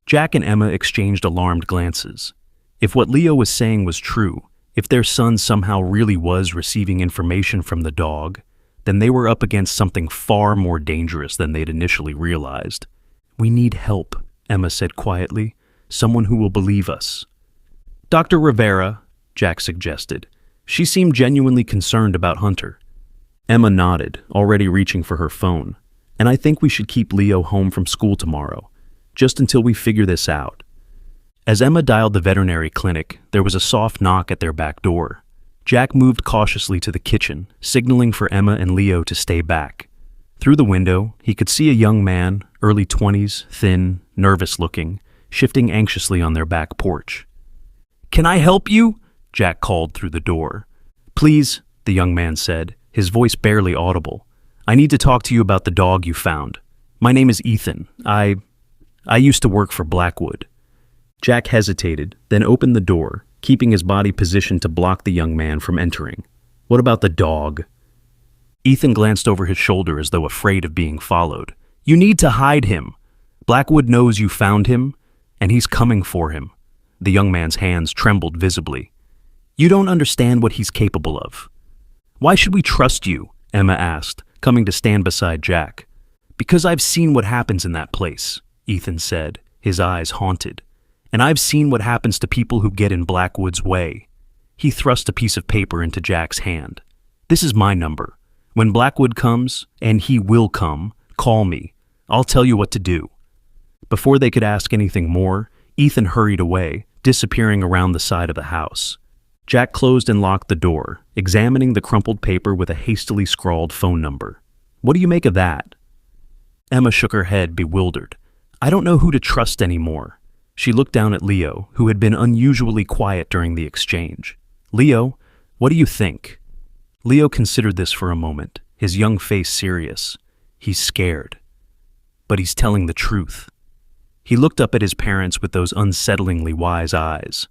Jack and Emma exchanged alarmed glances. If what Leo was saying was true, if their son somehow really was receiving information from the dog, then they were up against something far more dangerous than they'd initially realized. "We need help," Emma said quietly. "Someone who will believe us." "Dr. Rivera," Jack suggested. She seemed genuinely concerned about Hunter. Emma nodded, already reaching for her phone. "And I think we should keep Leo home from school tomorrow, just until we figure this out." As Emma dialed the veterinary clinic, there was a soft knock at their back door. Jack moved cautiously to the kitchen, signaling for Emma and Leo to stay back. Through the window, he could see a young man, early 20s, thin, nervous-looking, shifting anxiously on their back porch. "Can I help you?" Jack called through the door. "Please," the young man said, his voice barely audible. "I need to talk to you about the dog you found. My name is Ethan. I used to work for Blackwood." Jack hesitated, then opened the door, keeping his body positioned to block the young man from entering. "What about the dog?" Ethan glanced over his shoulder as though afraid of being followed. "You need to hide him. Blackwood knows you found him, and he's coming for him." The young man's hands trembled visibly. You don't understand what he's capable of." "Why should we trust you?" Emma asked, coming to stand beside Jack. "Because I've seen what happens in that place," Ethan said, his eyes haunted. "And I've seen what happens to people who get in Blackwood's way." He thrust a piece of paper into Jack's hand. "This is my number. When Blackwood comes, and he will come, call me. I'll tell you what to do." Before they could ask anything more, Ethan hurried away, disappearing around the side of the house. Jack closed and locked the door, examining the crumpled paper with a hastily scrawled phone number. "What do you make of that?" Emma shook her head, bewildered. "I don't know who to trust anymore." She looked down at Leo, who had been unusually quiet during the exchange. "Leo, what do you think?" Leo considered this for a moment, his young face serious. He's scared. But he's telling the truth. He looked up at his parents with those unsettlingly wise eyes.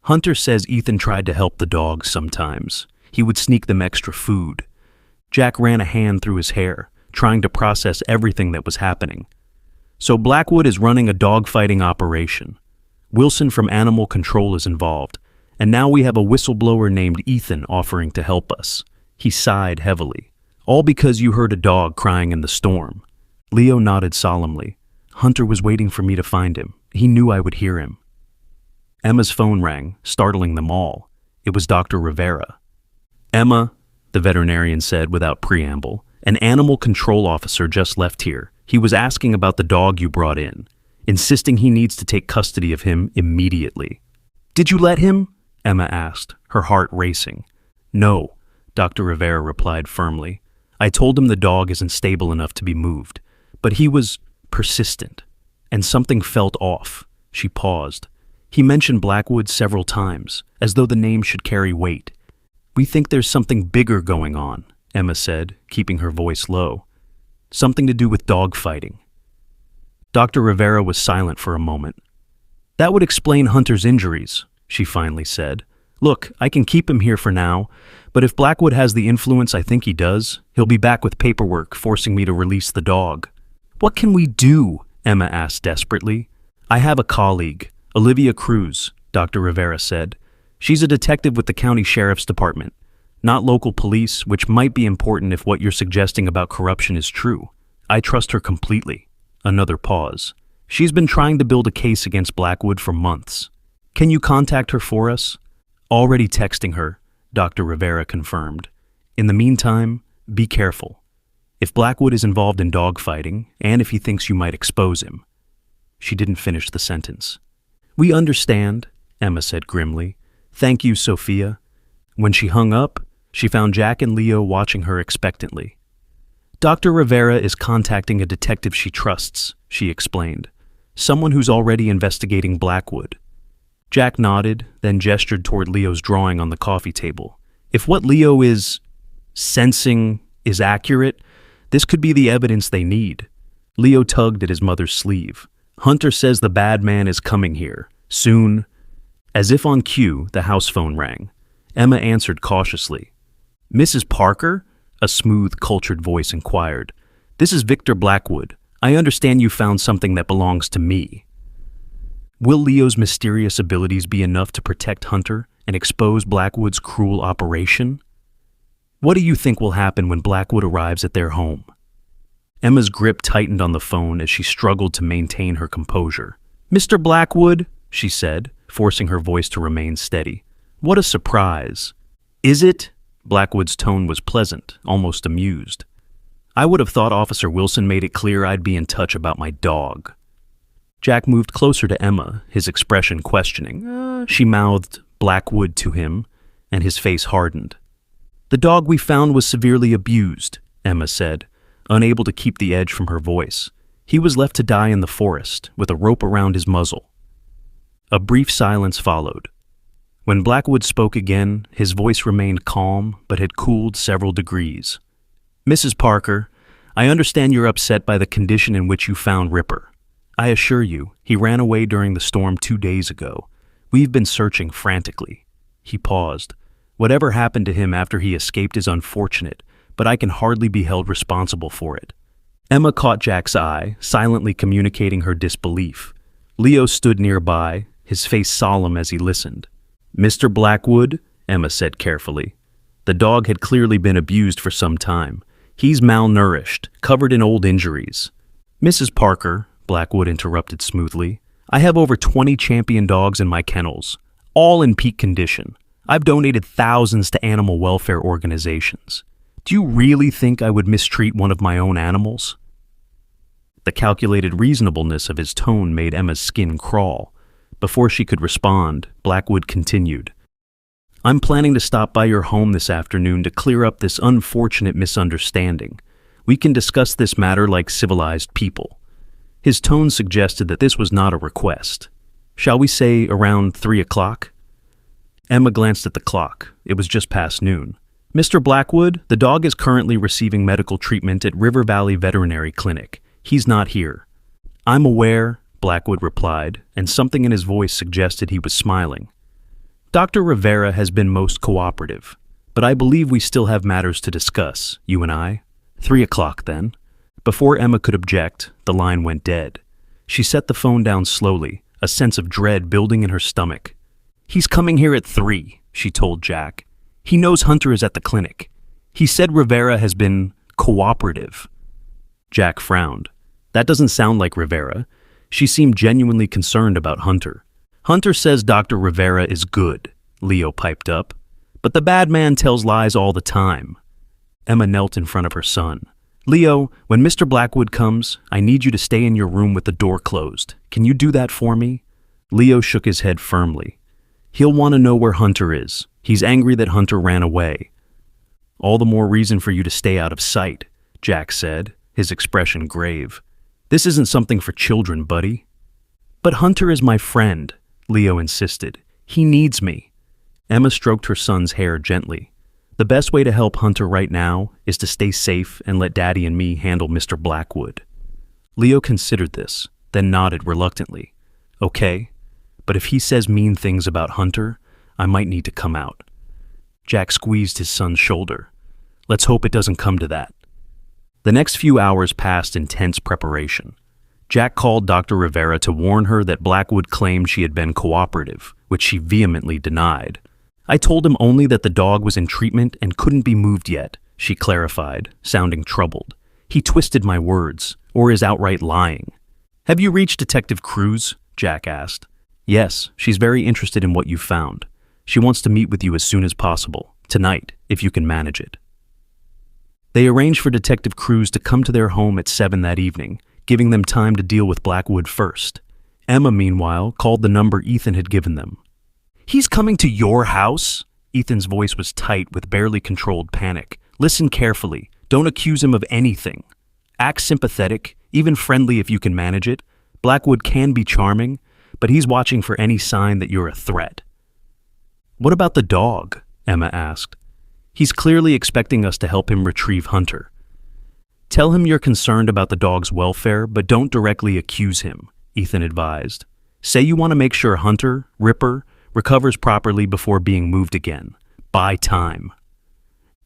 "Hunter says Ethan tried to help the dogs sometimes. He would sneak them extra food." Jack ran a hand through his hair, trying to process everything that was happening. "So Blackwood is running a dogfighting operation. Wilson from Animal Control is involved, and now we have a whistleblower named Ethan offering to help us." He sighed heavily. "All because you heard a dog crying in the storm." Leo nodded solemnly. "Hunter was waiting for me to find him. He knew I would hear him." Emma's phone rang, startling them all. It was Dr. Rivera. "Emma," the veterinarian said without preamble, "an animal control officer just left here. He was asking about the dog you brought in, insisting he needs to take custody of him immediately." "Did you let him?" Emma asked, her heart racing. "No," Dr. Rivera replied firmly. "I told him the dog isn't stable enough to be moved, but he was persistent, and something felt off." She paused. "He mentioned Blackwood several times, as though the name should carry weight." "We think there's something bigger going on," Emma said, keeping her voice low. "Something to do with dogfighting." Dr. Rivera was silent for a moment. "That would explain Hunter's injuries," she finally said. "Look, I can keep him here for now, but if Blackwood has the influence I think he does, he'll be back with paperwork forcing me to release the dog." "What can we do?" Emma asked desperately. "I have a colleague, Olivia Cruz," Dr. Rivera said. "She's a detective with the county sheriff's department, not local police, which might be important if what you're suggesting about corruption is true. I trust her completely." Another pause. "She's been trying to build a case against Blackwood for months. Can you contact her for us?" "Already texting her," Dr. Rivera confirmed. "In the meantime, be careful. If Blackwood is involved in dogfighting, and if he thinks you might expose him." She didn't finish the sentence. "We understand," Emma said grimly. "Thank you, Sophia." When she hung up, she found Jack and Leo watching her expectantly. "Dr. Rivera is contacting a detective she trusts," she explained. "Someone who's already investigating Blackwood." Jack nodded, then gestured toward Leo's drawing on the coffee table. "If what Leo is sensing is accurate, this could be the evidence they need." Leo tugged at his mother's sleeve. "Hunter says the bad man is coming here, soon." As if on cue, the house phone rang. Emma answered cautiously. "Mrs. Parker?" a smooth, cultured voice inquired. "This is Victor Blackwood. I understand you found something that belongs to me." Will Leo's mysterious abilities be enough to protect Hunter and expose Blackwood's cruel operation? What do you think will happen when Blackwood arrives at their home? Emma's grip tightened on the phone as she struggled to maintain her composure. "Mr. Blackwood," she said, forcing her voice to remain steady. "What a surprise." "Is it?" Blackwood's tone was pleasant, almost amused. "I would have thought Officer Wilson made it clear I'd be in touch about my dog." Jack moved closer to Emma, his expression questioning. She mouthed Blackwood to him, and his face hardened. "The dog we found was severely abused," Emma said, unable to keep the edge from her voice. "He was left to die in the forest, with a rope around his muzzle." A brief silence followed. When Blackwood spoke again, his voice remained calm, but had cooled several degrees. "Mrs. Parker, I understand you're upset by the condition in which you found Ripper. I assure you, he ran away during the storm 2 days ago. We've been searching frantically." He paused. "Whatever happened to him after he escaped is unfortunate, but I can hardly be held responsible for it." Emma caught Jack's eye, silently communicating her disbelief. Leo stood nearby, his face solemn as he listened. "Mr. Blackwood, Emma said carefully. The dog had clearly been abused for some time. He's malnourished, covered in old injuries. Mrs. Parker, Blackwood interrupted smoothly, I have over 20 champion dogs in my kennels, all in peak condition. I've donated thousands to animal welfare organizations. Do you really think I would mistreat one of my own animals? The calculated reasonableness of his tone made Emma's skin crawl. Before she could respond, Blackwood continued. I'm planning to stop by your home this afternoon to clear up this unfortunate misunderstanding. We can discuss this matter like civilized people. His tone suggested that this was not a request. Shall we say around 3 o'clock? Emma glanced at the clock. It was just past noon. Mr. Blackwood, the dog is currently receiving medical treatment at River Valley Veterinary Clinic. He's not here. I'm aware, Blackwood replied, and something in his voice suggested he was smiling. Dr. Rivera has been most cooperative, but I believe we still have matters to discuss, you and I. 3 o'clock, then. Before Emma could object, the line went dead. She set the phone down slowly, a sense of dread building in her stomach. He's coming here at 3, she told Jack. He knows Hunter is at the clinic. He said Rivera has been cooperative. Jack frowned. That doesn't sound like Rivera. She seemed genuinely concerned about Hunter. Hunter says Dr. Rivera is good, Leo piped up. But the bad man tells lies all the time. Emma knelt in front of her son. Leo, when Mr. Blackwood comes, I need you to stay in your room with the door closed. Can you do that for me? Leo shook his head firmly. He'll want to know where Hunter is. He's angry that Hunter ran away. All the more reason for you to stay out of sight, Jack said, his expression grave. This isn't something for children, buddy. But Hunter is my friend, Leo insisted. He needs me. Emma stroked her son's hair gently. The best way to help Hunter right now is to stay safe and let Daddy and me handle Mr. Blackwood. Leo considered this, then nodded reluctantly. Okay, but if he says mean things about Hunter, I might need to come out. Jack squeezed his son's shoulder. Let's hope it doesn't come to that. The next few hours passed in tense preparation. Jack called Dr. Rivera to warn her that Blackwood claimed she had been cooperative, which she vehemently denied. I told him only that the dog was in treatment and couldn't be moved yet, she clarified, sounding troubled. He twisted my words, or is outright lying. Have you reached Detective Cruz? Jack asked. Yes, she's very interested in what you found. She wants to meet with you as soon as possible, tonight, if you can manage it. They arranged for Detective Cruz to come to their home at 7 that evening, giving them time to deal with Blackwood first. Emma, meanwhile, called the number Ethan had given them. He's coming to your house? Ethan's voice was tight with barely controlled panic. Listen carefully. Don't accuse him of anything. Act sympathetic, even friendly if you can manage it. Blackwood can be charming, but he's watching for any sign that you're a threat. What about the dog? Emma asked. He's clearly expecting us to help him retrieve Hunter. Tell him you're concerned about the dog's welfare, but don't directly accuse him, Ethan advised. Say you want to make sure Hunter, Ripper, recovers properly before being moved again. Buy time.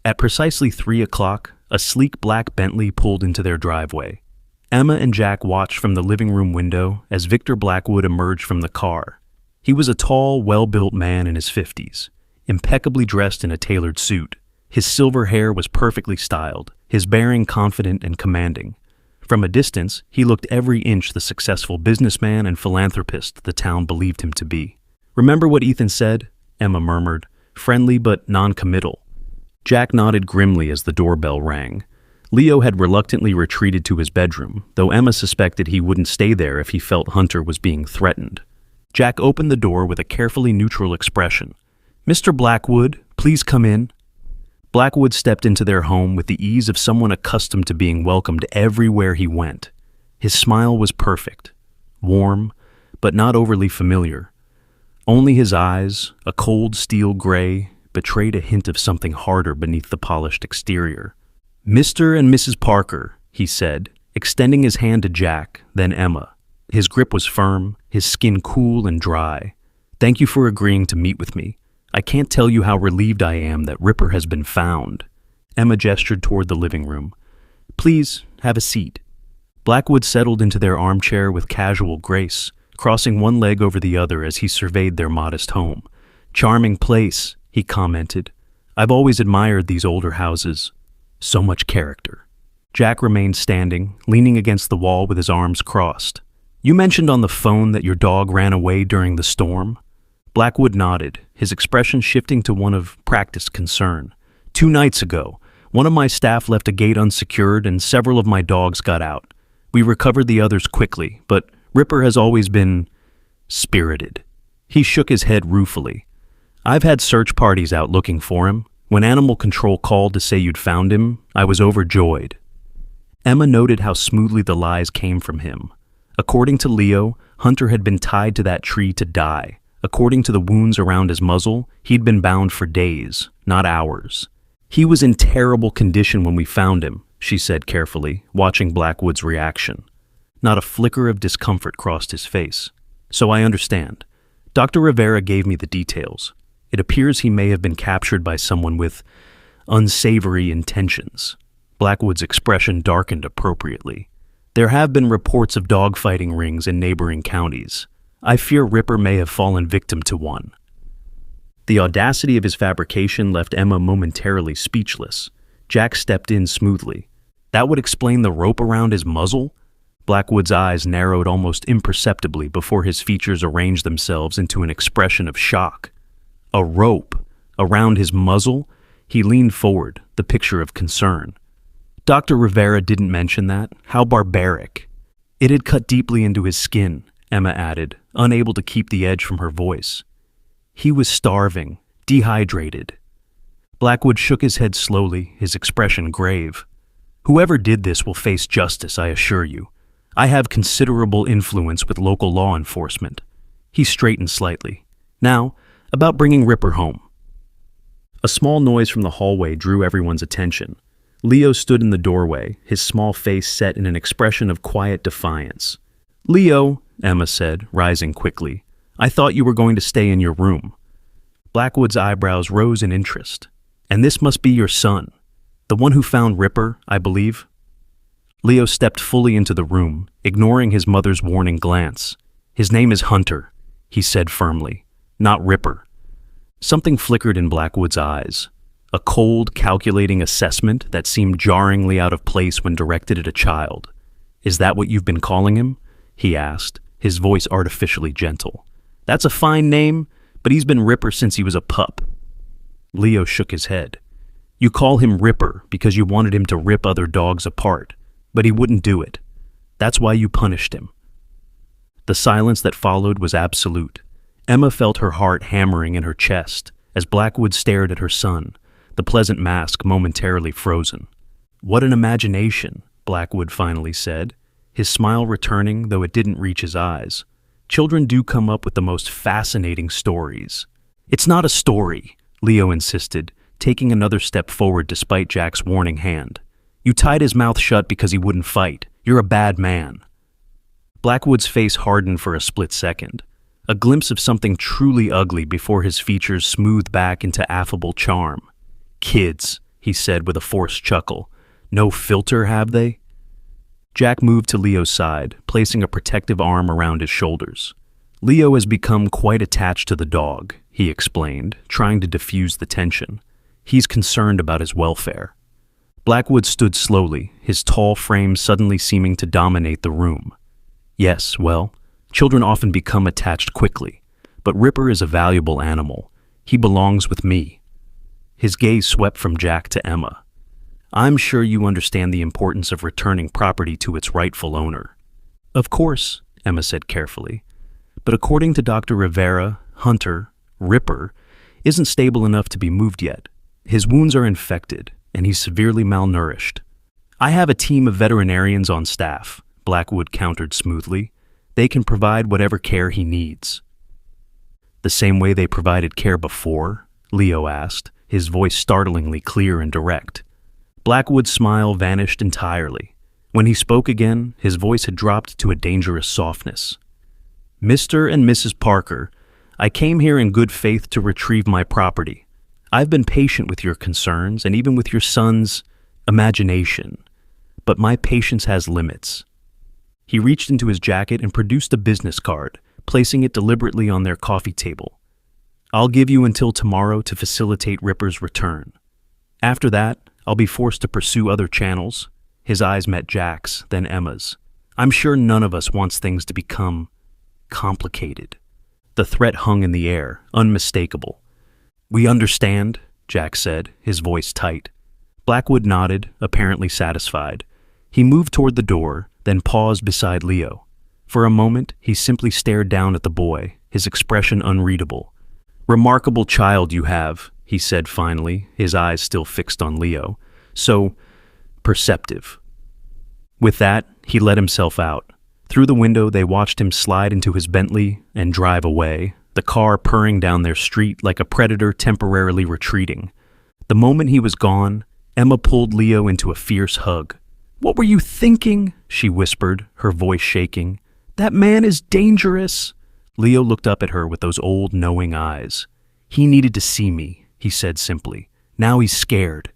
At precisely 3 o'clock, a sleek black Bentley pulled into their driveway. Emma and Jack watched from the living room window as Victor Blackwood emerged from the car. He was a tall, well-built man in his 50s, impeccably dressed in a tailored suit. His silver hair was perfectly styled, his bearing confident and commanding. From a distance, he looked every inch the successful businessman and philanthropist the town believed him to be. Remember what Ethan said? Emma murmured, friendly but non-committal. Jack nodded grimly as the doorbell rang. Leo had reluctantly retreated to his bedroom, though Emma suspected he wouldn't stay there if he felt Hunter was being threatened. Jack opened the door with a carefully neutral expression. Mr. Blackwood, please come in. Blackwood stepped into their home with the ease of someone accustomed to being welcomed everywhere he went. His smile was perfect, warm, but not overly familiar. Only his eyes, a cold steel gray, betrayed a hint of something harder beneath the polished exterior. Mr. and Mrs. Parker, he said, extending his hand to Jack, then Emma. His grip was firm, his skin cool and dry. Thank you for agreeing to meet with me. I can't tell you how relieved I am that Ripper has been found. Emma gestured toward the living room. Please, have a seat. Blackwood settled into their armchair with casual grace, crossing one leg over the other as he surveyed their modest home. Charming place, he commented. "I've always admired these older houses. So much character." Jack remained standing, leaning against the wall with his arms crossed. "You mentioned on the phone that your dog ran away during the storm?" Blackwood nodded, his expression shifting to one of practiced concern. "2 nights ago, one of my staff left a gate unsecured and several of my dogs got out. We recovered the others quickly, but Ripper has always been spirited." He shook his head ruefully. "I've had search parties out looking for him. When animal control called to say you'd found him, I was overjoyed." Emma noted how smoothly the lies came from him. According to Leo, Hunter had been tied to that tree to die. According to the wounds around his muzzle, he'd been bound for days, not hours. "He was in terrible condition when we found him," she said carefully, watching Blackwood's reaction. Not a flicker of discomfort crossed his face. "So I understand. Dr. Rivera gave me the details. It appears he may have been captured by someone with unsavory intentions." Blackwood's expression darkened appropriately. "There have been reports of dogfighting rings in neighboring counties. I fear Ripper may have fallen victim to one." The audacity of his fabrication left Emma momentarily speechless. Jack stepped in smoothly. "That would explain the rope around his muzzle?" Blackwood's eyes narrowed almost imperceptibly before his features arranged themselves into an expression of shock. A rope around his muzzle? He leaned forward, the picture of concern. "Dr. Rivera didn't mention that. How barbaric." "It had cut deeply into his skin," Emma added, unable to keep the edge from her voice. "He was starving, dehydrated." Blackwood shook his head slowly, his expression grave. "Whoever did this will face justice, I assure you. I have considerable influence with local law enforcement." He straightened slightly. "Now, about bringing Ripper home." A small noise from the hallway drew everyone's attention. Leo stood in the doorway, his small face set in an expression of quiet defiance. "Leo," Emma said, rising quickly, "I thought you were going to stay in your room." Blackwood's eyebrows rose in interest. "And this must be your son, the one who found Ripper, I believe?" Leo stepped fully into the room, ignoring his mother's warning glance. "His name is Hunter," he said firmly, "not Ripper." Something flickered in Blackwood's eyes. A cold, calculating assessment that seemed jarringly out of place when directed at a child. "Is that what you've been calling him?" he asked, his voice artificially gentle. "That's a fine name, but he's been Ripper since he was a pup." Leo shook his head. "You call him Ripper because you wanted him to rip other dogs apart, but he wouldn't do it. That's why you punished him." The silence that followed was absolute. Emma felt her heart hammering in her chest as Blackwood stared at her son, the pleasant mask momentarily frozen. "What an imagination," Blackwood finally said, his smile returning though it didn't reach his eyes. "Children do come up with the most fascinating stories." "It's not a story," Leo insisted, taking another step forward despite Jack's warning hand. "You tied his mouth shut because he wouldn't fight. You're a bad man." Blackwood's face hardened for a split second, a glimpse of something truly ugly before his features smoothed back into affable charm. "Kids," he said with a forced chuckle. "No filter, have they?" Jack moved to Leo's side, placing a protective arm around his shoulders. "Leo has become quite attached to the dog," he explained, trying to diffuse the tension. "He's concerned about his welfare." Blackwood stood slowly, his tall frame suddenly seeming to dominate the room. "Yes, well, children often become attached quickly, but Ripper is a valuable animal. He belongs with me." His gaze swept from Jack to Emma. "I'm sure you understand the importance of returning property to its rightful owner." "Of course," Emma said carefully, "but according to Dr. Rivera, Hunter, Ripper, isn't stable enough to be moved yet. His wounds are infected, and he's severely malnourished." "I have a team of veterinarians on staff," Blackwood countered smoothly. "They can provide whatever care he needs." "The same way they provided care before?" Leo asked, his voice startlingly clear and direct. Blackwood's smile vanished entirely. When he spoke again, his voice had dropped to a dangerous softness. "Mr. and Mrs. Parker, I came here in good faith to retrieve my property. I've been patient with your concerns and even with your son's imagination, but my patience has limits." He reached into his jacket and produced a business card, placing it deliberately on their coffee table. I'll give you until tomorrow to facilitate Ripper's return. After that, I'll be forced to pursue other channels." His eyes met Jack's, then Emma's. "I'm sure none of us wants things to become complicated." The threat hung in the air, unmistakable. "We understand," Jack said, his voice tight. Blackwood nodded, apparently satisfied. He moved toward the door, then paused beside Leo. For a moment, he simply stared down at the boy, his expression unreadable. "Remarkable child you have," he said finally, his eyes still fixed on Leo. "So perceptive." With that, he let himself out. Through the window, they watched him slide into his Bentley and drive away, the car purring down their street like a predator temporarily retreating. The moment he was gone, Emma pulled Leo into a fierce hug. "What were you thinking?" she whispered, her voice shaking. "That man is dangerous." Leo looked up at her with those old, knowing eyes. "He needed to see me," he said simply. "Now he's scared."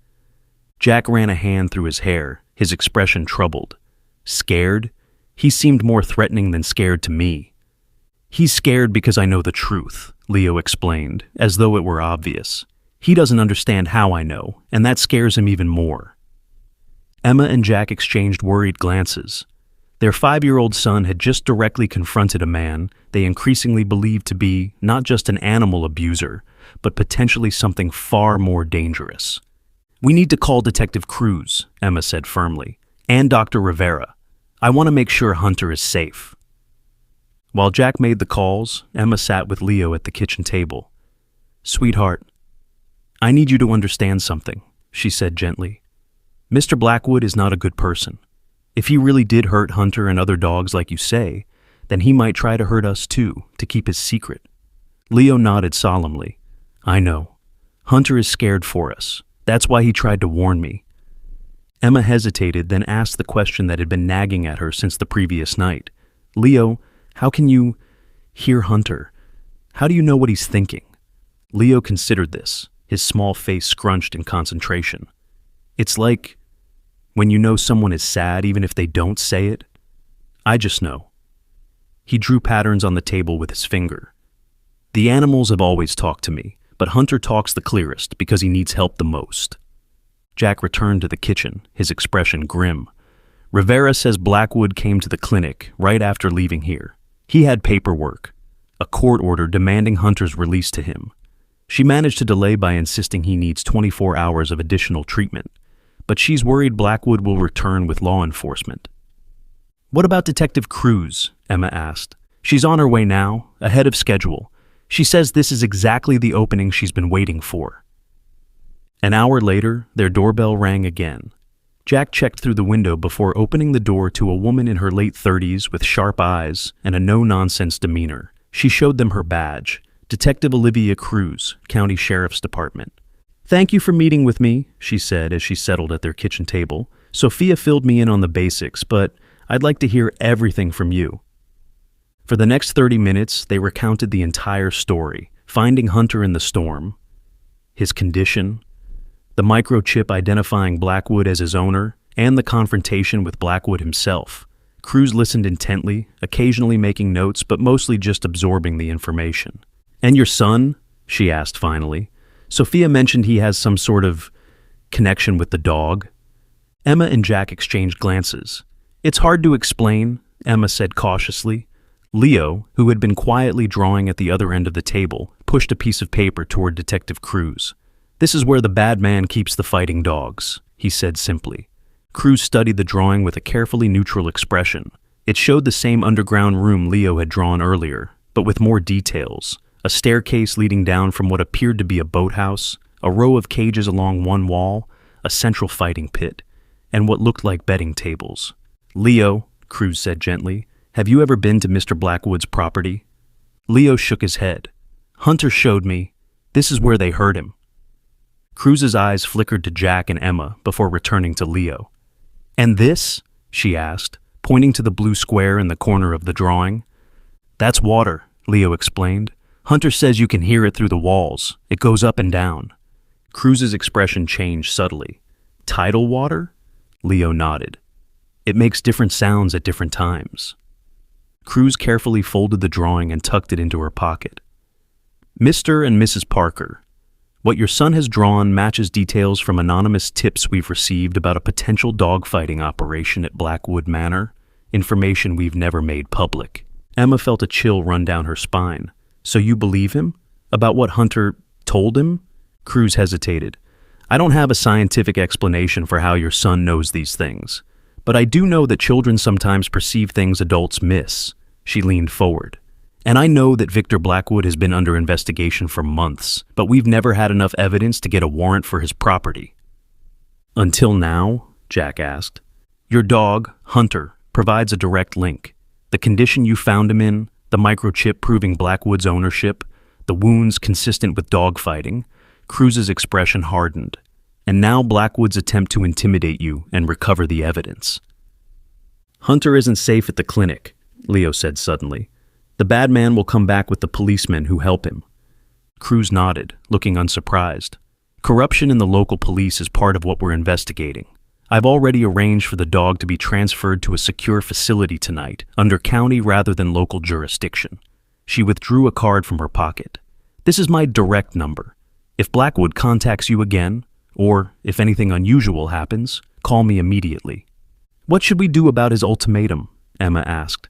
Jack ran a hand through his hair, his expression troubled. "Scared? He seemed more threatening than scared to me." "He's scared because I know the truth," Leo explained, as though it were obvious. "He doesn't understand how I know, and that scares him even more." Emma and Jack exchanged worried glances. Their 5-year-old son had just directly confronted a man they increasingly believed to be not just an animal abuser, but potentially something far more dangerous. "We need to call Detective Cruz," Emma said firmly, "and Dr. Rivera. I want to make sure Hunter is safe." While Jack made the calls, Emma sat with Leo at the kitchen table. "Sweetheart, I need you to understand something," she said gently. "Mr. Blackwood is not a good person. If he really did hurt Hunter and other dogs like you say, then he might try to hurt us too, to keep his secret." Leo nodded solemnly. "I know. Hunter is scared for us. That's why he tried to warn me." Emma hesitated, then asked the question that had been nagging at her since the previous night. "Leo, how can you hear Hunter? How do you know what he's thinking?" Leo considered this, his small face scrunched in concentration. "It's like when you know someone is sad even if they don't say it. I just know." He drew patterns on the table with his finger. "The animals have always talked to me, but Hunter talks the clearest because he needs help the most." Jack returned to the kitchen, his expression grim. "Rivera says Blackwood came to the clinic right after leaving here. He had paperwork, a court order demanding Hunter's release to him. She managed to delay by insisting he needs 24 hours of additional treatment, but she's worried Blackwood will return with law enforcement." "What about Detective Cruz?" Emma asked. "She's on her way now, ahead of schedule. She says this is exactly the opening she's been waiting for." An hour later, their doorbell rang again. Jack checked through the window before opening the door to a woman in her late 30s with sharp eyes and a no-nonsense demeanor. She showed them her badge, Detective Olivia Cruz, County Sheriff's Department. "Thank you for meeting with me," she said as she settled at their kitchen table. "Sophia filled me in on the basics, but I'd like to hear everything from you." For the next 30 minutes, they recounted the entire story, finding Hunter in the storm, his condition, the microchip identifying Blackwood as his owner, and the confrontation with Blackwood himself. Cruz listened intently, occasionally making notes, but mostly just absorbing the information. "And your son?" she asked finally. "Sophia mentioned he has some sort of connection with the dog." Emma and Jack exchanged glances. "It's hard to explain," Emma said cautiously. Leo, who had been quietly drawing at the other end of the table, pushed a piece of paper toward Detective Cruz. "This is where the bad man keeps the fighting dogs," he said simply. Cruz studied the drawing with a carefully neutral expression. It showed the same underground room Leo had drawn earlier, but with more details. A staircase leading down from what appeared to be a boathouse, a row of cages along one wall, a central fighting pit, and what looked like betting tables. "Leo," Cruz said gently, "have you ever been to Mr. Blackwood's property?" Leo shook his head. "Hunter showed me. This is where they hurt him." Cruz's eyes flickered to Jack and Emma before returning to Leo. "And this?" she asked, pointing to the blue square in the corner of the drawing. "That's water," Leo explained. "Hunter says you can hear it through the walls. It goes up and down." Cruz's expression changed subtly. "Tidal water?" Leo nodded. "It makes different sounds at different times." Cruz carefully folded the drawing and tucked it into her pocket. Mr. and Mrs. Parker, what your son has drawn matches details from anonymous tips we've received about a potential dogfighting operation at Blackwood Manor, information we've never made public. Emma felt a chill run down her spine. So you believe him? About what Hunter told him? Cruz hesitated. I don't have a scientific explanation for how your son knows these things, but I do know that children sometimes perceive things adults miss. She leaned forward. And I know that Victor Blackwood has been under investigation for months, but we've never had enough evidence to get a warrant for his property. Until now? Jack asked. Your dog, Hunter, provides a direct link. The condition you found him in, the microchip proving Blackwood's ownership, the wounds consistent with dogfighting. Cruz's expression hardened. And now Blackwood's attempt to intimidate you and recover the evidence. Hunter isn't safe at the clinic, Leo said suddenly. The bad man will come back with the policemen who help him. Cruz nodded, looking unsurprised. Corruption in the local police is part of what we're investigating. I've already arranged for the dog to be transferred to a secure facility tonight, under county rather than local jurisdiction. She withdrew a card from her pocket. This is my direct number. If Blackwood contacts you again, or if anything unusual happens, call me immediately. What should we do about his ultimatum? Emma asked.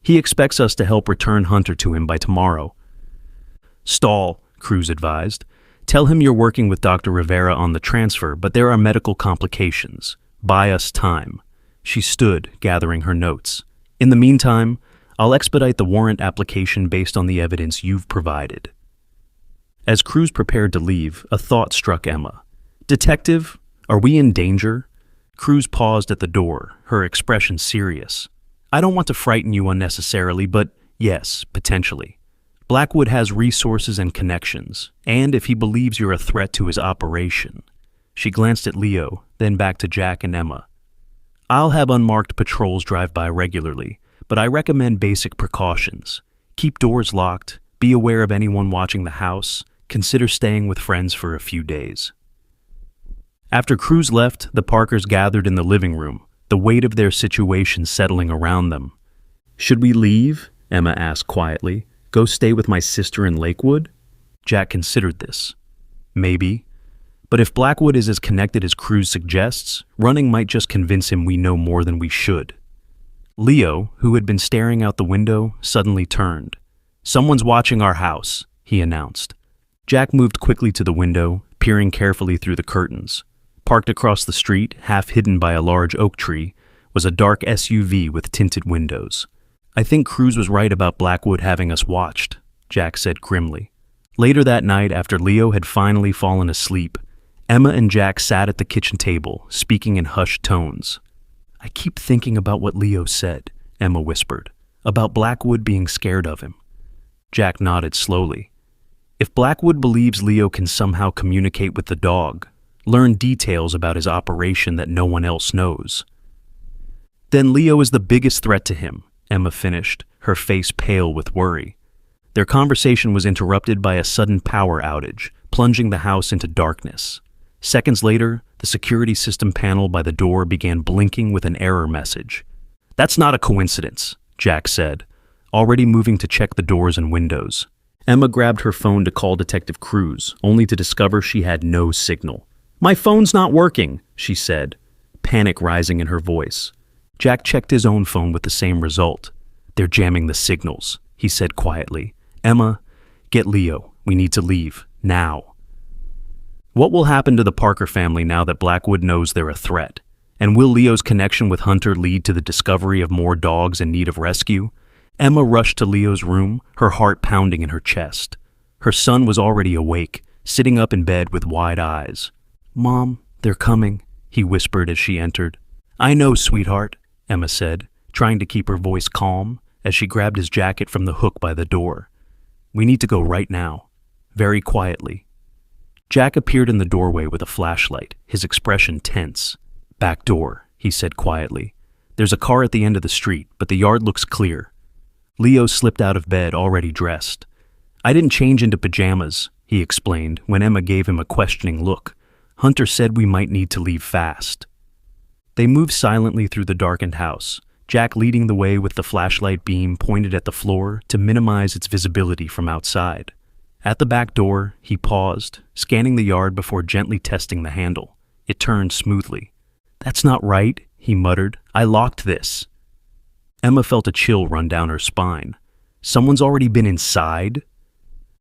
He expects us to help return Hunter to him by tomorrow. Stall, Cruz advised. Tell him you're working with Dr. Rivera on the transfer, but there are medical complications. Buy us time. She stood, gathering her notes. In the meantime, I'll expedite the warrant application based on the evidence you've provided. As Cruz prepared to leave, a thought struck Emma. Detective, are we in danger? Cruz paused at the door, her expression serious. I don't want to frighten you unnecessarily, but yes, potentially. Blackwood has resources and connections, and if he believes you're a threat to his operation. She glanced at Leo, then back to Jack and Emma. I'll have unmarked patrols drive by regularly, but I recommend basic precautions. Keep doors locked, be aware of anyone watching the house, consider staying with friends for a few days. After Cruz left, the Parkers gathered in the living room, the weight of their situation settling around them. Should we leave? Emma asked quietly. Go stay with my sister in Lakewood? Jack considered this. Maybe. But if Blackwood is as connected as Cruz suggests, running might just convince him we know more than we should. Leo, who had been staring out the window, suddenly turned. Someone's watching our house, he announced. Jack moved quickly to the window, peering carefully through the curtains. Parked across the street, half hidden by a large oak tree, was a dark SUV with tinted windows. I think Cruz was right about Blackwood having us watched, Jack said grimly. Later that night, after Leo had finally fallen asleep, Emma and Jack sat at the kitchen table, speaking in hushed tones. I keep thinking about what Leo said, Emma whispered, about Blackwood being scared of him. Jack nodded slowly. If Blackwood believes Leo can somehow communicate with the dog, learn details about his operation that no one else knows, then Leo is the biggest threat to him, Emma finished, her face pale with worry. Their conversation was interrupted by a sudden power outage, plunging the house into darkness. Seconds later, the security system panel by the door began blinking with an error message. That's not a coincidence, Jack said, already moving to check the doors and windows. Emma grabbed her phone to call Detective Cruz, only to discover she had no signal. My phone's not working, she said, panic rising in her voice. Jack checked his own phone with the same result. They're jamming the signals, he said quietly. Emma, get Leo. We need to leave, now. What will happen to the Parker family now that Blackwood knows they're a threat? And will Leo's connection with Hunter lead to the discovery of more dogs in need of rescue? Emma rushed to Leo's room, her heart pounding in her chest. Her son was already awake, sitting up in bed with wide eyes. Mom, they're coming, he whispered as she entered. I know, sweetheart, Emma said, trying to keep her voice calm as she grabbed his jacket from the hook by the door. We need to go right now, very quietly. Jack appeared in the doorway with a flashlight, his expression tense. Back door, he said quietly. There's a car at the end of the street, but the yard looks clear. Leo slipped out of bed, already dressed. I didn't change into pajamas, he explained when Emma gave him a questioning look. Hunter said we might need to leave fast. They moved silently through the darkened house, Jack leading the way with the flashlight beam pointed at the floor to minimize its visibility from outside. At the back door, he paused, scanning the yard before gently testing the handle. It turned smoothly. "That's not right," he muttered. "I locked this." Emma felt a chill run down her spine. Someone's already been inside?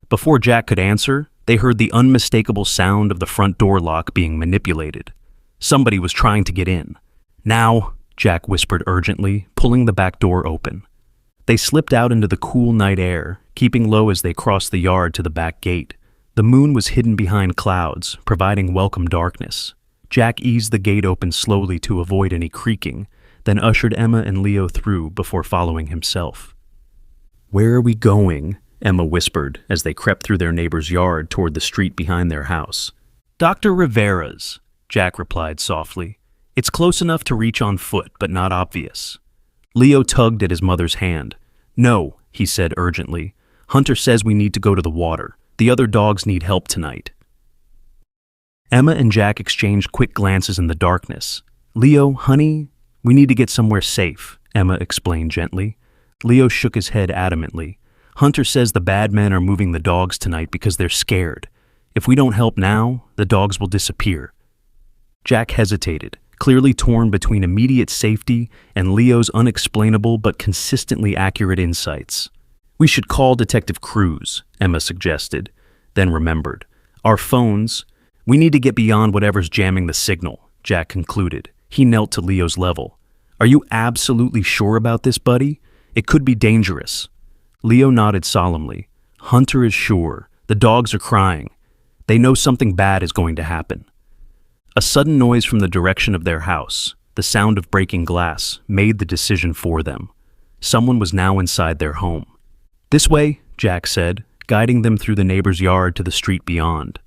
Before Jack could answer, they heard the unmistakable sound of the front door lock being manipulated. Somebody was trying to get in. "Now," Jack whispered urgently, pulling the back door open. They slipped out into the cool night air, keeping low as they crossed the yard to the back gate. The moon was hidden behind clouds, providing welcome darkness. Jack eased the gate open slowly to avoid any creaking, then ushered Emma and Leo through before following himself. "Where are we going?" Emma whispered as they crept through their neighbor's yard toward the street behind their house. "Dr. Rivera's," Jack replied softly. "It's close enough to reach on foot, but not obvious." Leo tugged at his mother's hand. "No," he said urgently. "Hunter says we need to go to the water. The other dogs need help tonight." Emma and Jack exchanged quick glances in the darkness. "Leo, honey, we need to get somewhere safe," Emma explained gently. Leo shook his head adamantly. "Hunter says the bad men are moving the dogs tonight because they're scared. If we don't help now, the dogs will disappear." Jack hesitated, clearly torn between immediate safety and Leo's unexplainable but consistently accurate insights. "We should call Detective Cruz," Emma suggested, then remembered. "Our phones, we need to get beyond whatever's jamming the signal," Jack concluded. He knelt to Leo's level. "Are you absolutely sure about this, buddy? It could be dangerous." Leo nodded solemnly. "Hunter is sure. The dogs are crying. They know something bad is going to happen." A sudden noise from the direction of their house, the sound of breaking glass, made the decision for them. Someone was now inside their home. "This way," Jack said, guiding them through the neighbor's yard to the street beyond.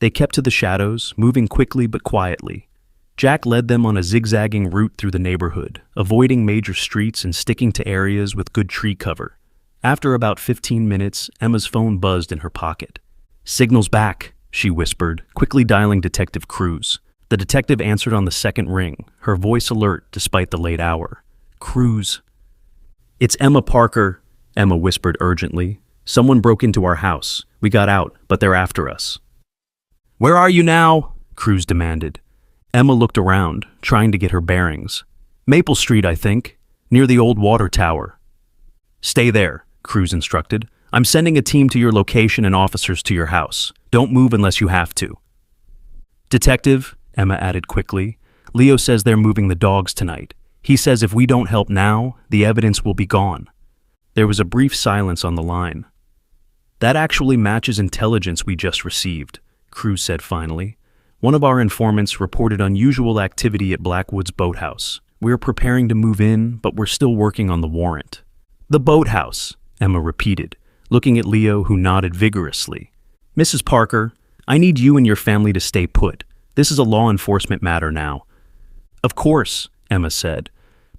They kept to the shadows, moving quickly but quietly. Jack led them on a zigzagging route through the neighborhood, avoiding major streets and sticking to areas with good tree cover. After about 15 minutes, Emma's phone buzzed in her pocket. "Signal's back," she whispered, quickly dialing Detective Cruz. The detective answered on the second ring, her voice alert despite the late hour. "Cruz." "It's Emma Parker," Emma whispered urgently. "Someone broke into our house. We got out, but they're after us." "Where are you now?" Cruz demanded. Emma looked around, trying to get her bearings. "Maple Street, I think, near the old water tower." "Stay there," Cruz instructed. "I'm sending a team to your location and officers to your house. Don't move unless you have to." "Detective," Emma added quickly, "Leo says they're moving the dogs tonight. He says if we don't help now, the evidence will be gone." There was a brief silence on the line. "That actually matches intelligence we just received," Cruz said finally. "One of our informants reported unusual activity at Blackwood's boathouse. We're preparing to move in, but we're still working on the warrant." "The boathouse," Emma repeated, looking at Leo, who nodded vigorously. "Mrs. Parker, I need you and your family to stay put. This is a law enforcement matter now." "Of course," Emma said,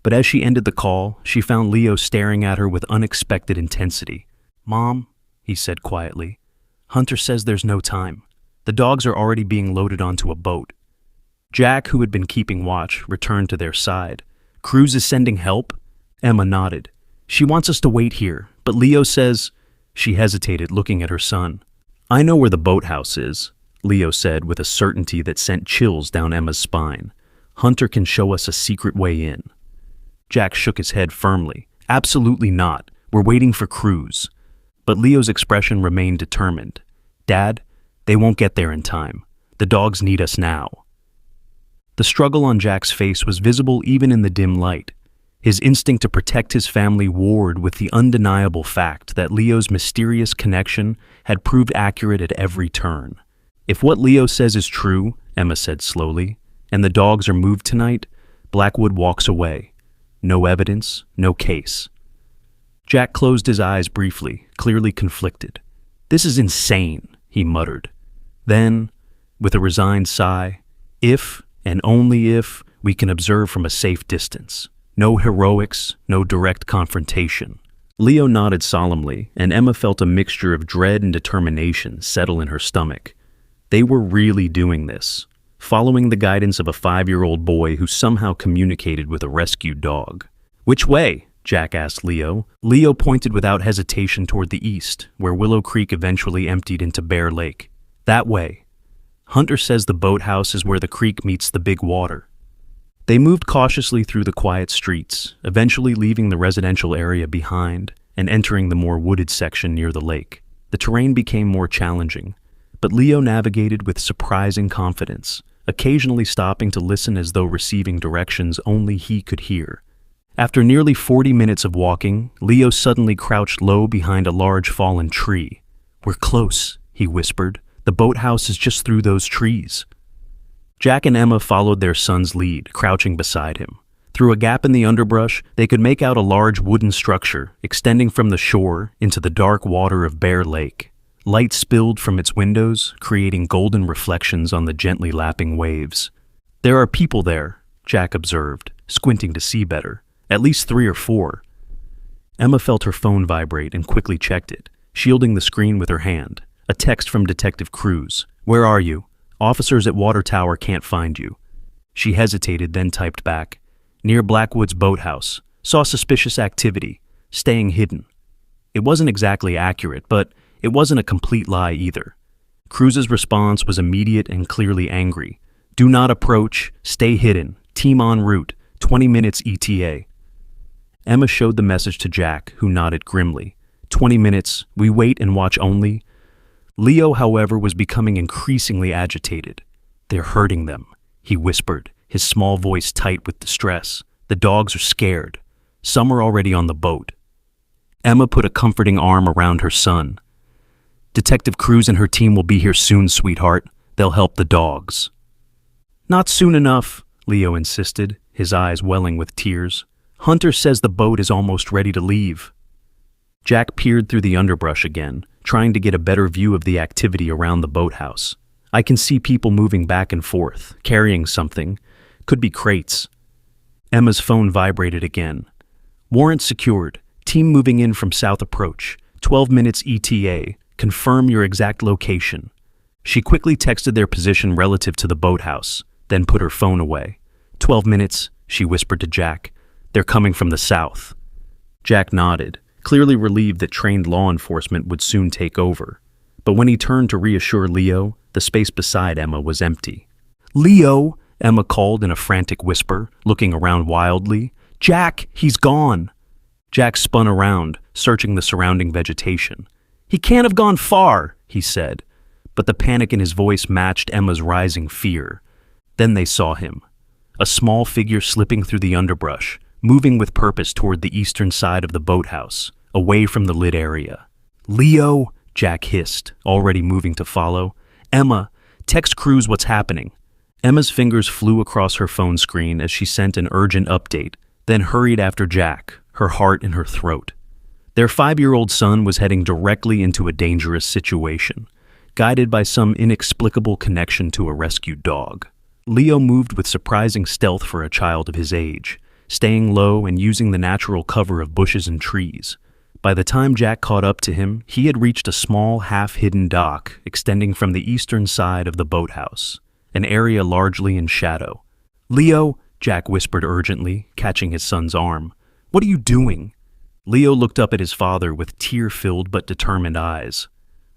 but as she ended the call, she found Leo staring at her with unexpected intensity. "Mom," he said quietly, "Hunter says there's no time. The dogs are already being loaded onto a boat." Jack, who had been keeping watch, returned to their side. "Cruz is sending help?" Emma nodded. "She wants us to wait here, but Leo says—" She hesitated, looking at her son. "I know where the boathouse is," Leo said with a certainty that sent chills down Emma's spine. "Hunter can show us a secret way in." Jack shook his head firmly. "Absolutely not. We're waiting for Cruz." But Leo's expression remained determined. "Dad, they won't get there in time. The dogs need us now." The struggle on Jack's face was visible even in the dim light. His instinct to protect his family warred with the undeniable fact that Leo's mysterious connection had proved accurate at every turn. "If what Leo says is true," Emma said slowly, "and the dogs are moved tonight, Blackwood walks away. No evidence, no case." Jack closed his eyes briefly, clearly conflicted. "This is insane," he muttered. Then, with a resigned sigh, "If, and only if, we can observe from a safe distance. No heroics, no direct confrontation." Leo nodded solemnly, and Emma felt a mixture of dread and determination settle in her stomach. They were really doing this, following the guidance of a 5-year-old boy who somehow communicated with a rescued dog. "Which way?" Jack asked Leo. Leo pointed without hesitation toward the east, where Willow Creek eventually emptied into Bear Lake. That way. Hunter says the boathouse is where the creek meets the big water. They moved cautiously through the quiet streets, eventually leaving the residential area behind and entering the more wooded section near the lake. The terrain became more challenging, but Leo navigated with surprising confidence, occasionally stopping to listen as though receiving directions only he could hear. After nearly 40 minutes of walking, Leo suddenly crouched low behind a large fallen tree. "We're close," he whispered. "The boathouse is just through those trees." Jack and Emma followed their son's lead, crouching beside him. Through a gap in the underbrush, they could make out a large wooden structure extending from the shore into the dark water of Bear Lake. Light spilled from its windows, creating golden reflections on the gently lapping waves. "There are people there," Jack observed, squinting to see better. "At least 3 or 4. Emma felt her phone vibrate and quickly checked it, shielding the screen with her hand. A text from Detective Cruz. "Where are you? Officers at Water Tower can't find you." She hesitated, then typed back. "Near Blackwood's boathouse. Saw suspicious activity. Staying hidden." It wasn't exactly accurate, but it wasn't a complete lie either. Cruz's response was immediate and clearly angry. "Do not approach. Stay hidden. Team en route. 20 minutes ETA." Emma showed the message to Jack, who nodded grimly. 20 minutes. We wait and watch only." Leo, however, was becoming increasingly agitated. "They're hurting them," he whispered, his small voice tight with distress. "The dogs are scared. Some are already on the boat." Emma put a comforting arm around her son. "Detective Cruz and her team will be here soon, sweetheart. They'll help the dogs." "Not soon enough," Leo insisted, his eyes welling with tears. "Hunter says the boat is almost ready to leave." Jack peered through the underbrush again, trying to get a better view of the activity around the boathouse. "I can see people moving back and forth, carrying something. Could be crates." Emma's phone vibrated again. "Warrant secured. Team moving in from South Approach. 12 minutes ETA. Confirm your exact location." She quickly texted their position relative to the boathouse, then put her phone away. 12 minutes, she whispered to Jack. "They're coming from the south." Jack nodded, clearly relieved that trained law enforcement would soon take over. But when he turned to reassure Leo, the space beside Emma was empty. "Leo!" Emma called in a frantic whisper, looking around wildly. "Jack, he's gone!" Jack spun around, searching the surrounding vegetation. "He can't have gone far," he said, but the panic in his voice matched Emma's rising fear. Then they saw him, a small figure slipping through the underbrush, moving with purpose toward the eastern side of the boathouse, away from the lit area. "Leo!" Jack hissed, already moving to follow. "Emma, text Cruz what's happening." Emma's fingers flew across her phone screen as she sent an urgent update, then hurried after Jack, her heart in her throat. Their 5-year-old son was heading directly into a dangerous situation, guided by some inexplicable connection to a rescued dog. Leo moved with surprising stealth for a child of his age, staying low and using the natural cover of bushes and trees. By the time Jack caught up to him, he had reached a small, half-hidden dock extending from the eastern side of the boathouse, an area largely in shadow. "Leo," Jack whispered urgently, catching his son's arm. "What are you doing?" Leo looked up at his father with tear-filled but determined eyes.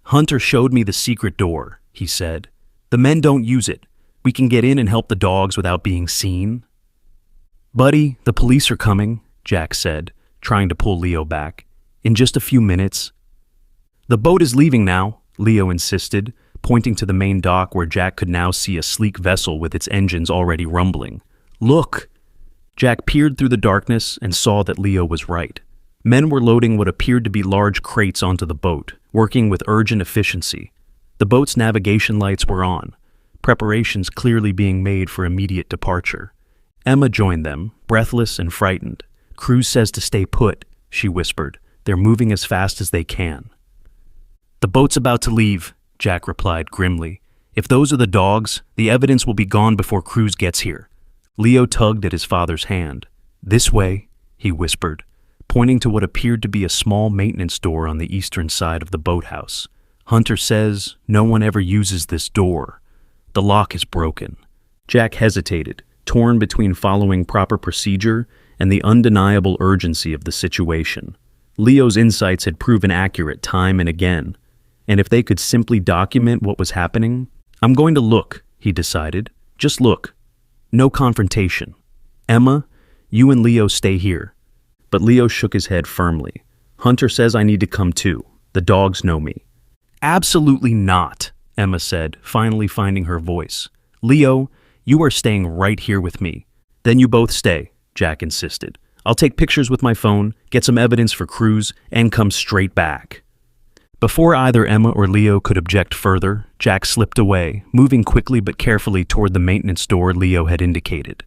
"Hunter showed me the secret door," he said. "The men don't use it. We can get in and help the dogs without being seen." "Buddy, the police are coming," Jack said, trying to pull Leo back. "In just a few minutes." "The boat is leaving now," Leo insisted, pointing to the main dock where Jack could now see a sleek vessel with its engines already rumbling. "Look!" Jack peered through the darkness and saw that Leo was right. Men were loading what appeared to be large crates onto the boat, working with urgent efficiency. The boat's navigation lights were on, preparations clearly being made for immediate departure. Emma joined them, breathless and frightened. "Cruz says to stay put," she whispered. "They're moving as fast as they can." "The boat's about to leave," Jack replied grimly. "If those are the dogs, the evidence will be gone before Cruz gets here." Leo tugged at his father's hand. "This way," he whispered, pointing to what appeared to be a small maintenance door on the eastern side of the boathouse. "Hunter says no one ever uses this door. The lock is broken." Jack hesitated, torn between following proper procedure and the undeniable urgency of the situation. Leo's insights had proven accurate time and again, and if they could simply document what was happening, "I'm going to look," he decided. "Just look. No confrontation. Emma, you and Leo stay here." But Leo shook his head firmly. "Hunter says I need to come too. The dogs know me." "Absolutely not," Emma said, finally finding her voice. "Leo, you are staying right here with me." "Then you both stay," Jack insisted. "I'll take pictures with my phone, get some evidence for Cruz, and come straight back." Before either Emma or Leo could object further, Jack slipped away, moving quickly but carefully toward the maintenance door Leo had indicated.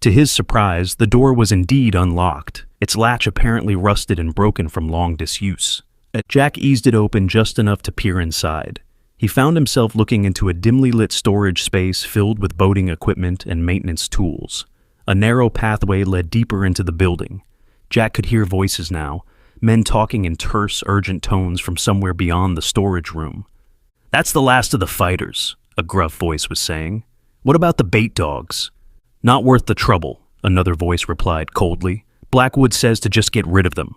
To his surprise, the door was indeed unlocked, its latch apparently rusted and broken from long disuse. Jack eased it open just enough to peer inside. He found himself looking into a dimly lit storage space filled with boating equipment and maintenance tools. A narrow pathway led deeper into the building. Jack could hear voices now, men talking in terse, urgent tones from somewhere beyond the storage room. "That's the last of the fighters," a gruff voice was saying. "What about the bait dogs?" "Not worth the trouble," another voice replied coldly. "Blackwood says to just get rid of them."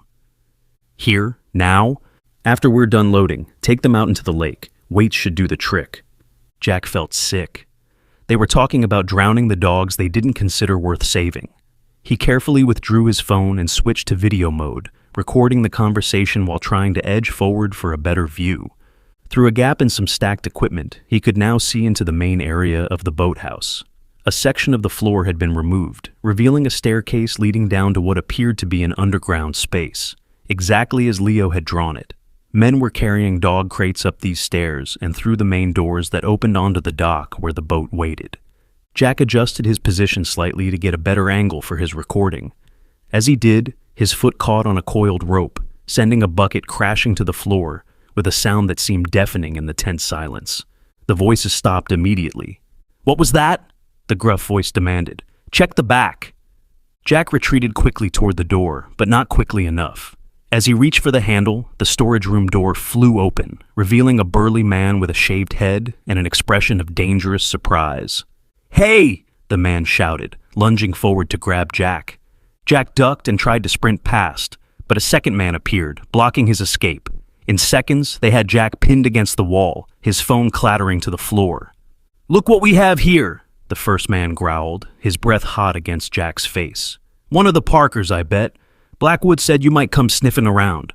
"Here? Now?" "After we're done loading, take them out into the lake. Weights should do the trick." Jack felt sick. They were talking about drowning the dogs they didn't consider worth saving. He carefully withdrew his phone and switched to video mode, recording the conversation while trying to edge forward for a better view. Through a gap in some stacked equipment, he could now see into the main area of the boathouse. A section of the floor had been removed, revealing a staircase leading down to what appeared to be an underground space, exactly as Leo had drawn it. Men were carrying dog crates up these stairs and through the main doors that opened onto the dock where the boat waited. Jack adjusted his position slightly to get a better angle for his recording. As he did, his foot caught on a coiled rope, sending a bucket crashing to the floor with a sound that seemed deafening in the tense silence. The voices stopped immediately. "What was that?" the gruff voice demanded. "Check the back." Jack retreated quickly toward the door, but not quickly enough. As he reached for the handle, the storage room door flew open, revealing a burly man with a shaved head and an expression of dangerous surprise. "Hey!" the man shouted, lunging forward to grab Jack. Jack ducked and tried to sprint past, but a second man appeared, blocking his escape. In seconds, they had Jack pinned against the wall, his phone clattering to the floor. "Look what we have here!" the first man growled, his breath hot against Jack's face. "One of the Parkers, I bet. Blackwood said you might come sniffing around."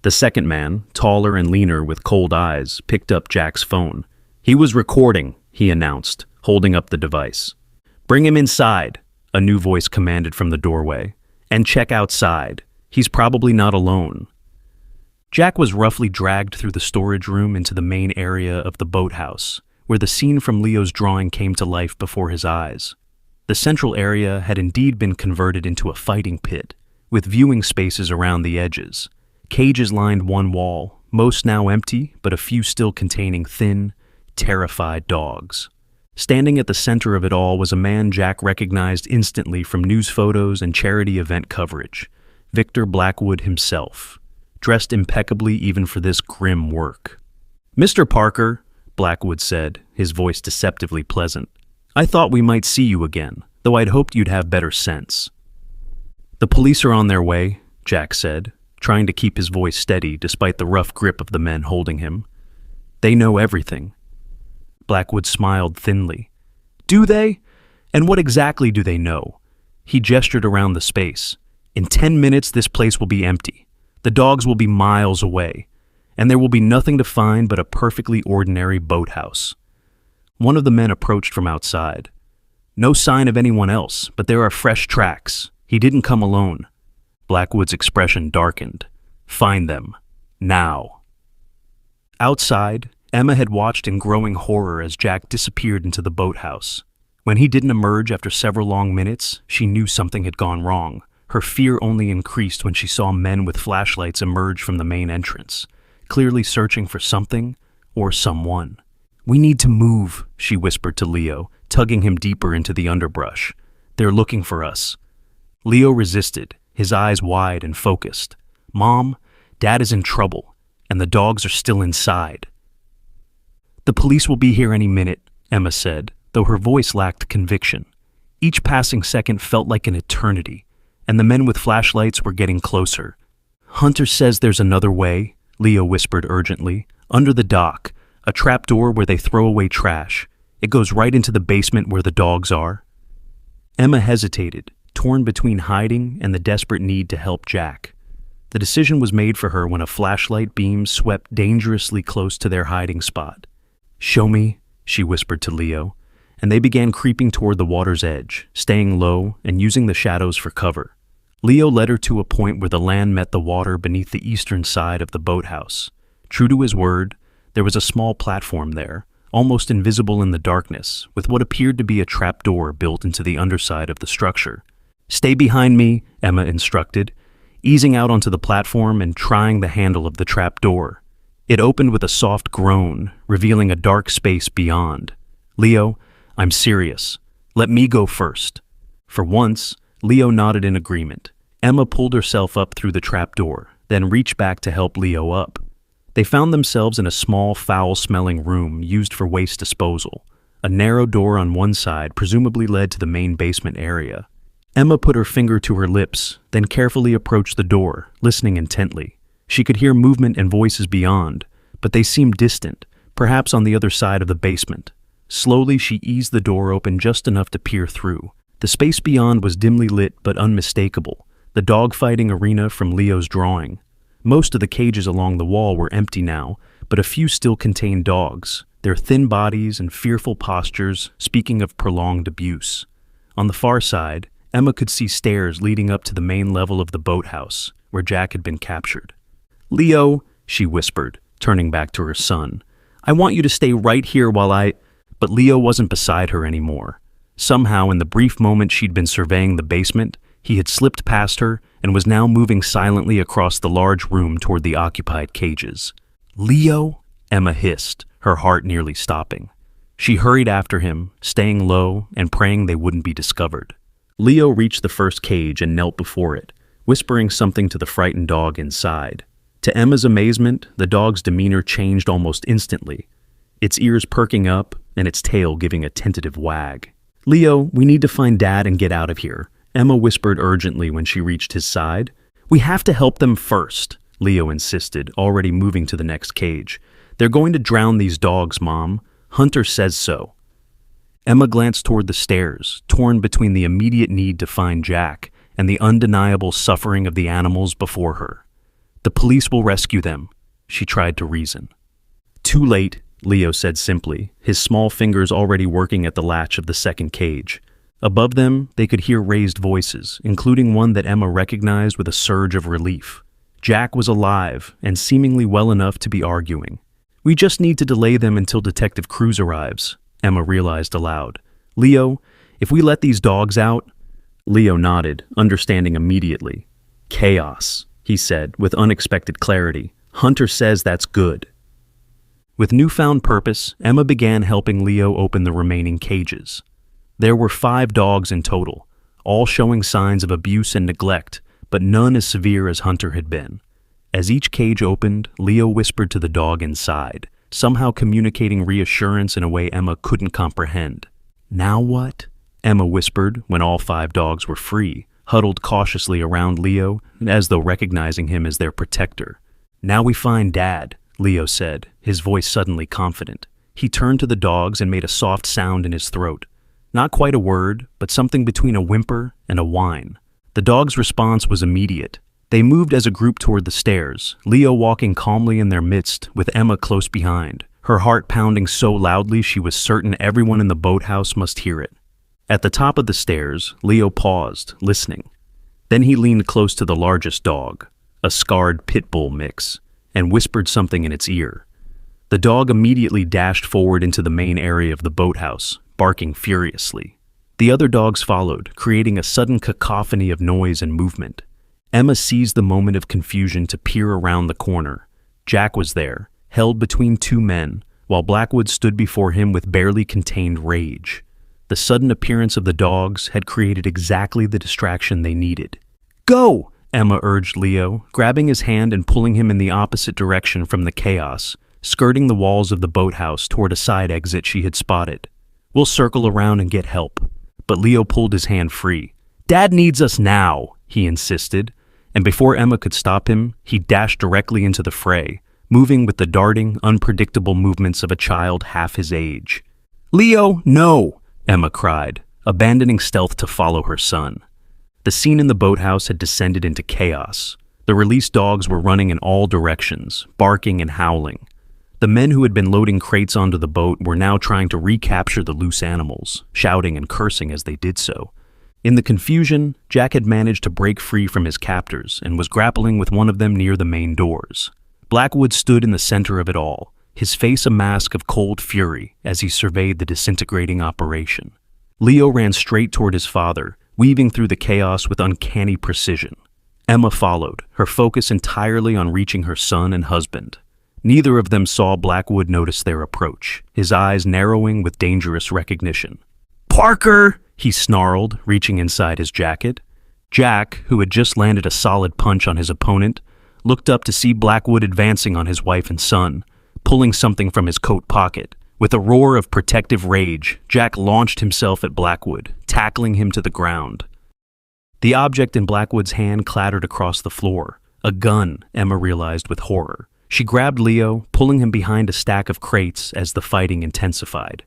The second man, taller and leaner with cold eyes, picked up Jack's phone. "He was recording," he announced, holding up the device. "Bring him inside," a new voice commanded from the doorway. "And check outside. He's probably not alone." Jack was roughly dragged through the storage room into the main area of the boathouse, where the scene from Leo's drawing came to life before his eyes. The central area had indeed been converted into a fighting pit, with viewing spaces around the edges. Cages lined one wall, most now empty, but a few still containing thin, terrified dogs. Standing at the center of it all was a man Jack recognized instantly from news photos and charity event coverage, Victor Blackwood himself, dressed impeccably even for this grim work. "Mr. Parker," Blackwood said, his voice deceptively pleasant, "I thought we might see you again, though I'd hoped you'd have better sense." "The police are on their way," Jack said, trying to keep his voice steady despite the rough grip of the men holding him. "They know everything." Blackwood smiled thinly. "Do they? And what exactly do they know?" He gestured around the space. "In 10 minutes, this place will be empty. The dogs will be miles away, and there will be nothing to find but a perfectly ordinary boathouse." One of the men approached from outside. "No sign of anyone else, but there are fresh tracks. He didn't come alone." Blackwood's expression darkened. "Find them. Now." Outside, Emma had watched in growing horror as Jack disappeared into the boathouse. When he didn't emerge after several long minutes, she knew something had gone wrong. Her fear only increased when she saw men with flashlights emerge from the main entrance, clearly searching for something or someone. "We need to move," she whispered to Leo, tugging him deeper into the underbrush. "They're looking for us." Leo resisted, his eyes wide and focused. "Mom, Dad is in trouble, and the dogs are still inside." "The police will be here any minute," Emma said, though her voice lacked conviction. Each passing second felt like an eternity, and the men with flashlights were getting closer. "Hunter says there's another way," Leo whispered urgently. "Under the dock, a trapdoor where they throw away trash. It goes right into the basement where the dogs are." Emma hesitated, torn between hiding and the desperate need to help Jack. The decision was made for her when a flashlight beam swept dangerously close to their hiding spot. "Show me," she whispered to Leo, and they began creeping toward the water's edge, staying low and using the shadows for cover. Leo led her to a point where the land met the water beneath the eastern side of the boathouse. True to his word, there was a small platform there, almost invisible in the darkness, with what appeared to be a trapdoor built into the underside of the structure. "Stay behind me," Emma instructed, easing out onto the platform and trying the handle of the trapdoor. It opened with a soft groan, revealing a dark space beyond. "Leo, I'm serious. Let me go first." For once, Leo nodded in agreement. Emma pulled herself up through the trapdoor, then reached back to help Leo up. They found themselves in a small, foul-smelling room used for waste disposal. A narrow door on one side presumably led to the main basement area. Emma put her finger to her lips, then carefully approached the door, listening intently. She could hear movement and voices beyond, but they seemed distant, perhaps on the other side of the basement. Slowly, she eased the door open just enough to peer through. The space beyond was dimly lit but unmistakable, the dogfighting arena from Leo's drawing. Most of the cages along the wall were empty now, but a few still contained dogs, their thin bodies and fearful postures speaking of prolonged abuse. On the far side, Emma could see stairs leading up to the main level of the boathouse, where Jack had been captured. "Leo," she whispered, turning back to her son, "I want you to stay right here while I—" But Leo wasn't beside her anymore. Somehow, in the brief moment she'd been surveying the basement, he had slipped past her and was now moving silently across the large room toward the occupied cages. "Leo?" Emma hissed, her heart nearly stopping. She hurried after him, staying low and praying they wouldn't be discovered. Leo reached the first cage and knelt before it, whispering something to the frightened dog inside. To Emma's amazement, the dog's demeanor changed almost instantly, its ears perking up and its tail giving a tentative wag. "Leo, we need to find Dad and get out of here," Emma whispered urgently when she reached his side. "We have to help them first," Leo insisted, already moving to the next cage. "They're going to drown these dogs, Mom. Hunter says so." Emma glanced toward the stairs, torn between the immediate need to find Jack and the undeniable suffering of the animals before her. "The police will rescue them," she tried to reason. "Too late," Leo said simply, his small fingers already working at the latch of the second cage. Above them, they could hear raised voices, including one that Emma recognized with a surge of relief. Jack was alive and seemingly well enough to be arguing. "We just need to delay them until Detective Cruz arrives," Emma realized aloud. "Leo, if we let these dogs out—" Leo nodded, understanding immediately. "Chaos," he said with unexpected clarity. "Hunter says that's good." With newfound purpose, Emma began helping Leo open the remaining cages. There were 5 dogs in total, all showing signs of abuse and neglect, but none as severe as Hunter had been. As each cage opened, Leo whispered to the dog inside, somehow communicating reassurance in a way Emma couldn't comprehend. "Now what?" Emma whispered when all 5 dogs were free, huddled cautiously around Leo, as though recognizing him as their protector. "Now we find Dad," Leo said, his voice suddenly confident. He turned to the dogs and made a soft sound in his throat. Not quite a word, but something between a whimper and a whine. The dogs' response was immediate. They moved as a group toward the stairs, Leo walking calmly in their midst, with Emma close behind, her heart pounding so loudly she was certain everyone in the boathouse must hear it. At the top of the stairs, Leo paused, listening. Then he leaned close to the largest dog, a scarred pit bull mix, and whispered something in its ear. The dog immediately dashed forward into the main area of the boathouse, barking furiously. The other dogs followed, creating a sudden cacophony of noise and movement. Emma seized the moment of confusion to peer around the corner. Jack was there, held between 2 men, while Blackwood stood before him with barely contained rage. The sudden appearance of the dogs had created exactly the distraction they needed. "Go!" Emma urged Leo, grabbing his hand and pulling him in the opposite direction from the chaos, skirting the walls of the boathouse toward a side exit she had spotted. "We'll circle around and get help." But Leo pulled his hand free. "Dad needs us now," he insisted, and before Emma could stop him, he dashed directly into the fray, moving with the darting, unpredictable movements of a child half his age. "Leo, no!" Emma cried, abandoning stealth to follow her son. The scene in the boathouse had descended into chaos. The released dogs were running in all directions, barking and howling. The men who had been loading crates onto the boat were now trying to recapture the loose animals, shouting and cursing as they did so. In the confusion, Jack had managed to break free from his captors and was grappling with one of them near the main doors. Blackwood stood in the center of it all, his face a mask of cold fury as he surveyed the disintegrating operation. Leo ran straight toward his father, weaving through the chaos with uncanny precision. Emma followed, her focus entirely on reaching her son and husband. Neither of them saw Blackwood notice their approach, his eyes narrowing with dangerous recognition. "Parker!" he snarled, reaching inside his jacket. Jack, who had just landed a solid punch on his opponent, looked up to see Blackwood advancing on his wife and son, pulling something from his coat pocket. With a roar of protective rage, Jack launched himself at Blackwood, tackling him to the ground. The object in Blackwood's hand clattered across the floor. A gun, Emma realized with horror. She grabbed Leo, pulling him behind a stack of crates as the fighting intensified.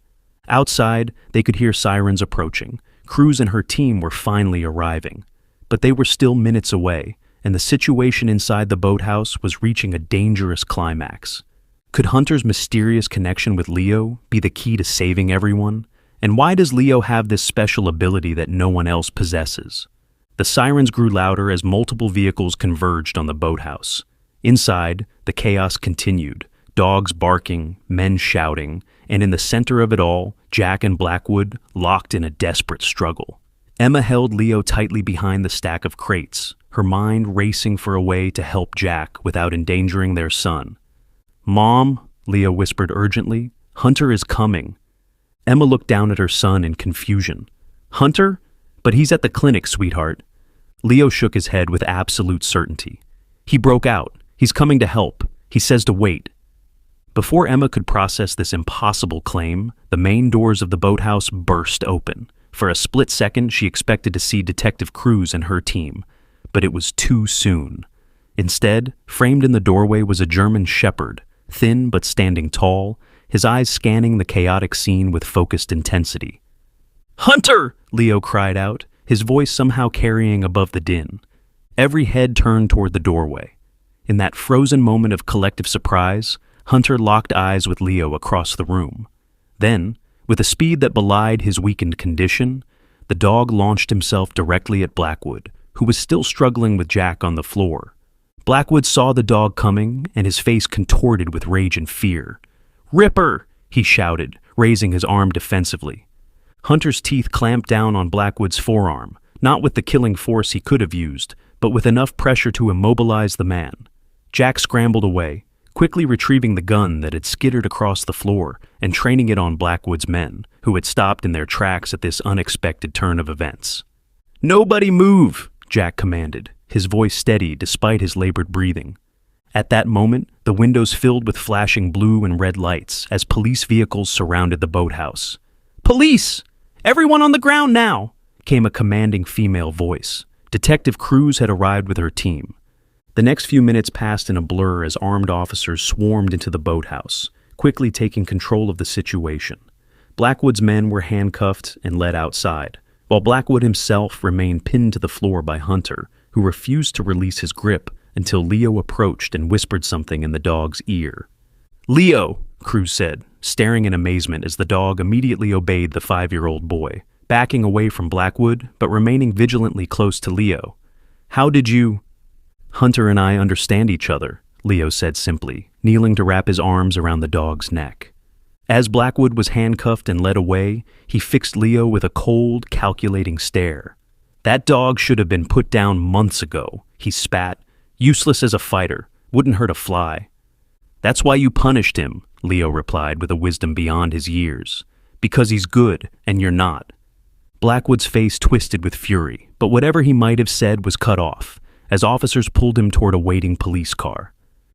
Outside, they could hear sirens approaching. Cruz and her team were finally arriving. But they were still minutes away, and the situation inside the boathouse was reaching a dangerous climax. Could Hunter's mysterious connection with Leo be the key to saving everyone? And why does Leo have this special ability that no one else possesses? The sirens grew louder as multiple vehicles converged on the boathouse. Inside, the chaos continued, dogs barking, men shouting, and in the center of it all, Jack and Blackwood locked in a desperate struggle. Emma held Leo tightly behind the stack of crates, her mind racing for a way to help Jack without endangering their son. "Mom," Leo whispered urgently, "Hunter is coming." Emma looked down at her son in confusion. "Hunter? But he's at the clinic, sweetheart." Leo shook his head with absolute certainty. "He broke out. He's coming to help. He says to wait." Before Emma could process this impossible claim, the main doors of the boathouse burst open. For a split second, she expected to see Detective Cruz and her team, but it was too soon. Instead, framed in the doorway was a German shepherd, thin but standing tall, his eyes scanning the chaotic scene with focused intensity. "Hunter!" Leo cried out, his voice somehow carrying above the din. Every head turned toward the doorway. In that frozen moment of collective surprise, Hunter locked eyes with Leo across the room. Then, with a speed that belied his weakened condition, the dog launched himself directly at Blackwood, who was still struggling with Jack on the floor. Blackwood saw the dog coming, and his face contorted with rage and fear. "Ripper!" he shouted, raising his arm defensively. Hunter's teeth clamped down on Blackwood's forearm, not with the killing force he could have used, but with enough pressure to immobilize the man. Jack scrambled away, quickly retrieving the gun that had skittered across the floor and training it on Blackwood's men, who had stopped in their tracks at this unexpected turn of events. "Nobody move!" Jack commanded, his voice steady despite his labored breathing. At that moment, the windows filled with flashing blue and red lights as police vehicles surrounded the boathouse. "Police! Everyone on the ground now!" came a commanding female voice. Detective Cruz had arrived with her team. The next few minutes passed in a blur as armed officers swarmed into the boathouse, quickly taking control of the situation. Blackwood's men were handcuffed and led outside, while Blackwood himself remained pinned to the floor by Hunter, who refused to release his grip until Leo approached and whispered something in the dog's ear. "Leo," Cruz said, staring in amazement as the dog immediately obeyed the 5-year-old boy, backing away from Blackwood but remaining vigilantly close to Leo. "How did you—" "Hunter and I understand each other," Leo said simply, kneeling to wrap his arms around the dog's neck. As Blackwood was handcuffed and led away, he fixed Leo with a cold, calculating stare. "That dog should have been put down months ago," he spat. "Useless as a fighter, wouldn't hurt a fly." "That's why you punished him," Leo replied with a wisdom beyond his years. "Because he's good, and you're not." Blackwood's face twisted with fury, but whatever he might have said was cut off, as officers pulled him toward a waiting police car.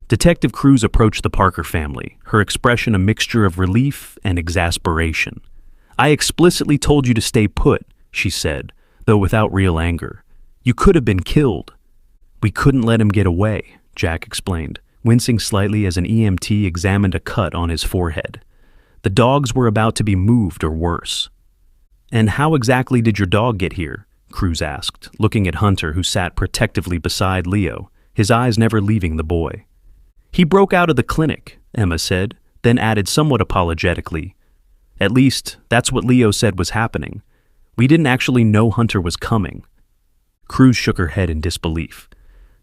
Detective Cruz approached the Parker family, her expression a mixture of relief and exasperation. "I explicitly told you to stay put," she said, though without real anger. You could have been killed. We couldn't let him get away, Jack explained, wincing slightly as an EMT examined a cut on his forehead. The dogs were about to be moved or worse. And how exactly did your dog get here? Cruz asked, looking at Hunter, who sat protectively beside Leo, his eyes never leaving the boy. He broke out of the clinic, Emma said, then added somewhat apologetically. At least, that's what Leo said was happening. We didn't actually know Hunter was coming. Cruz shook her head in disbelief.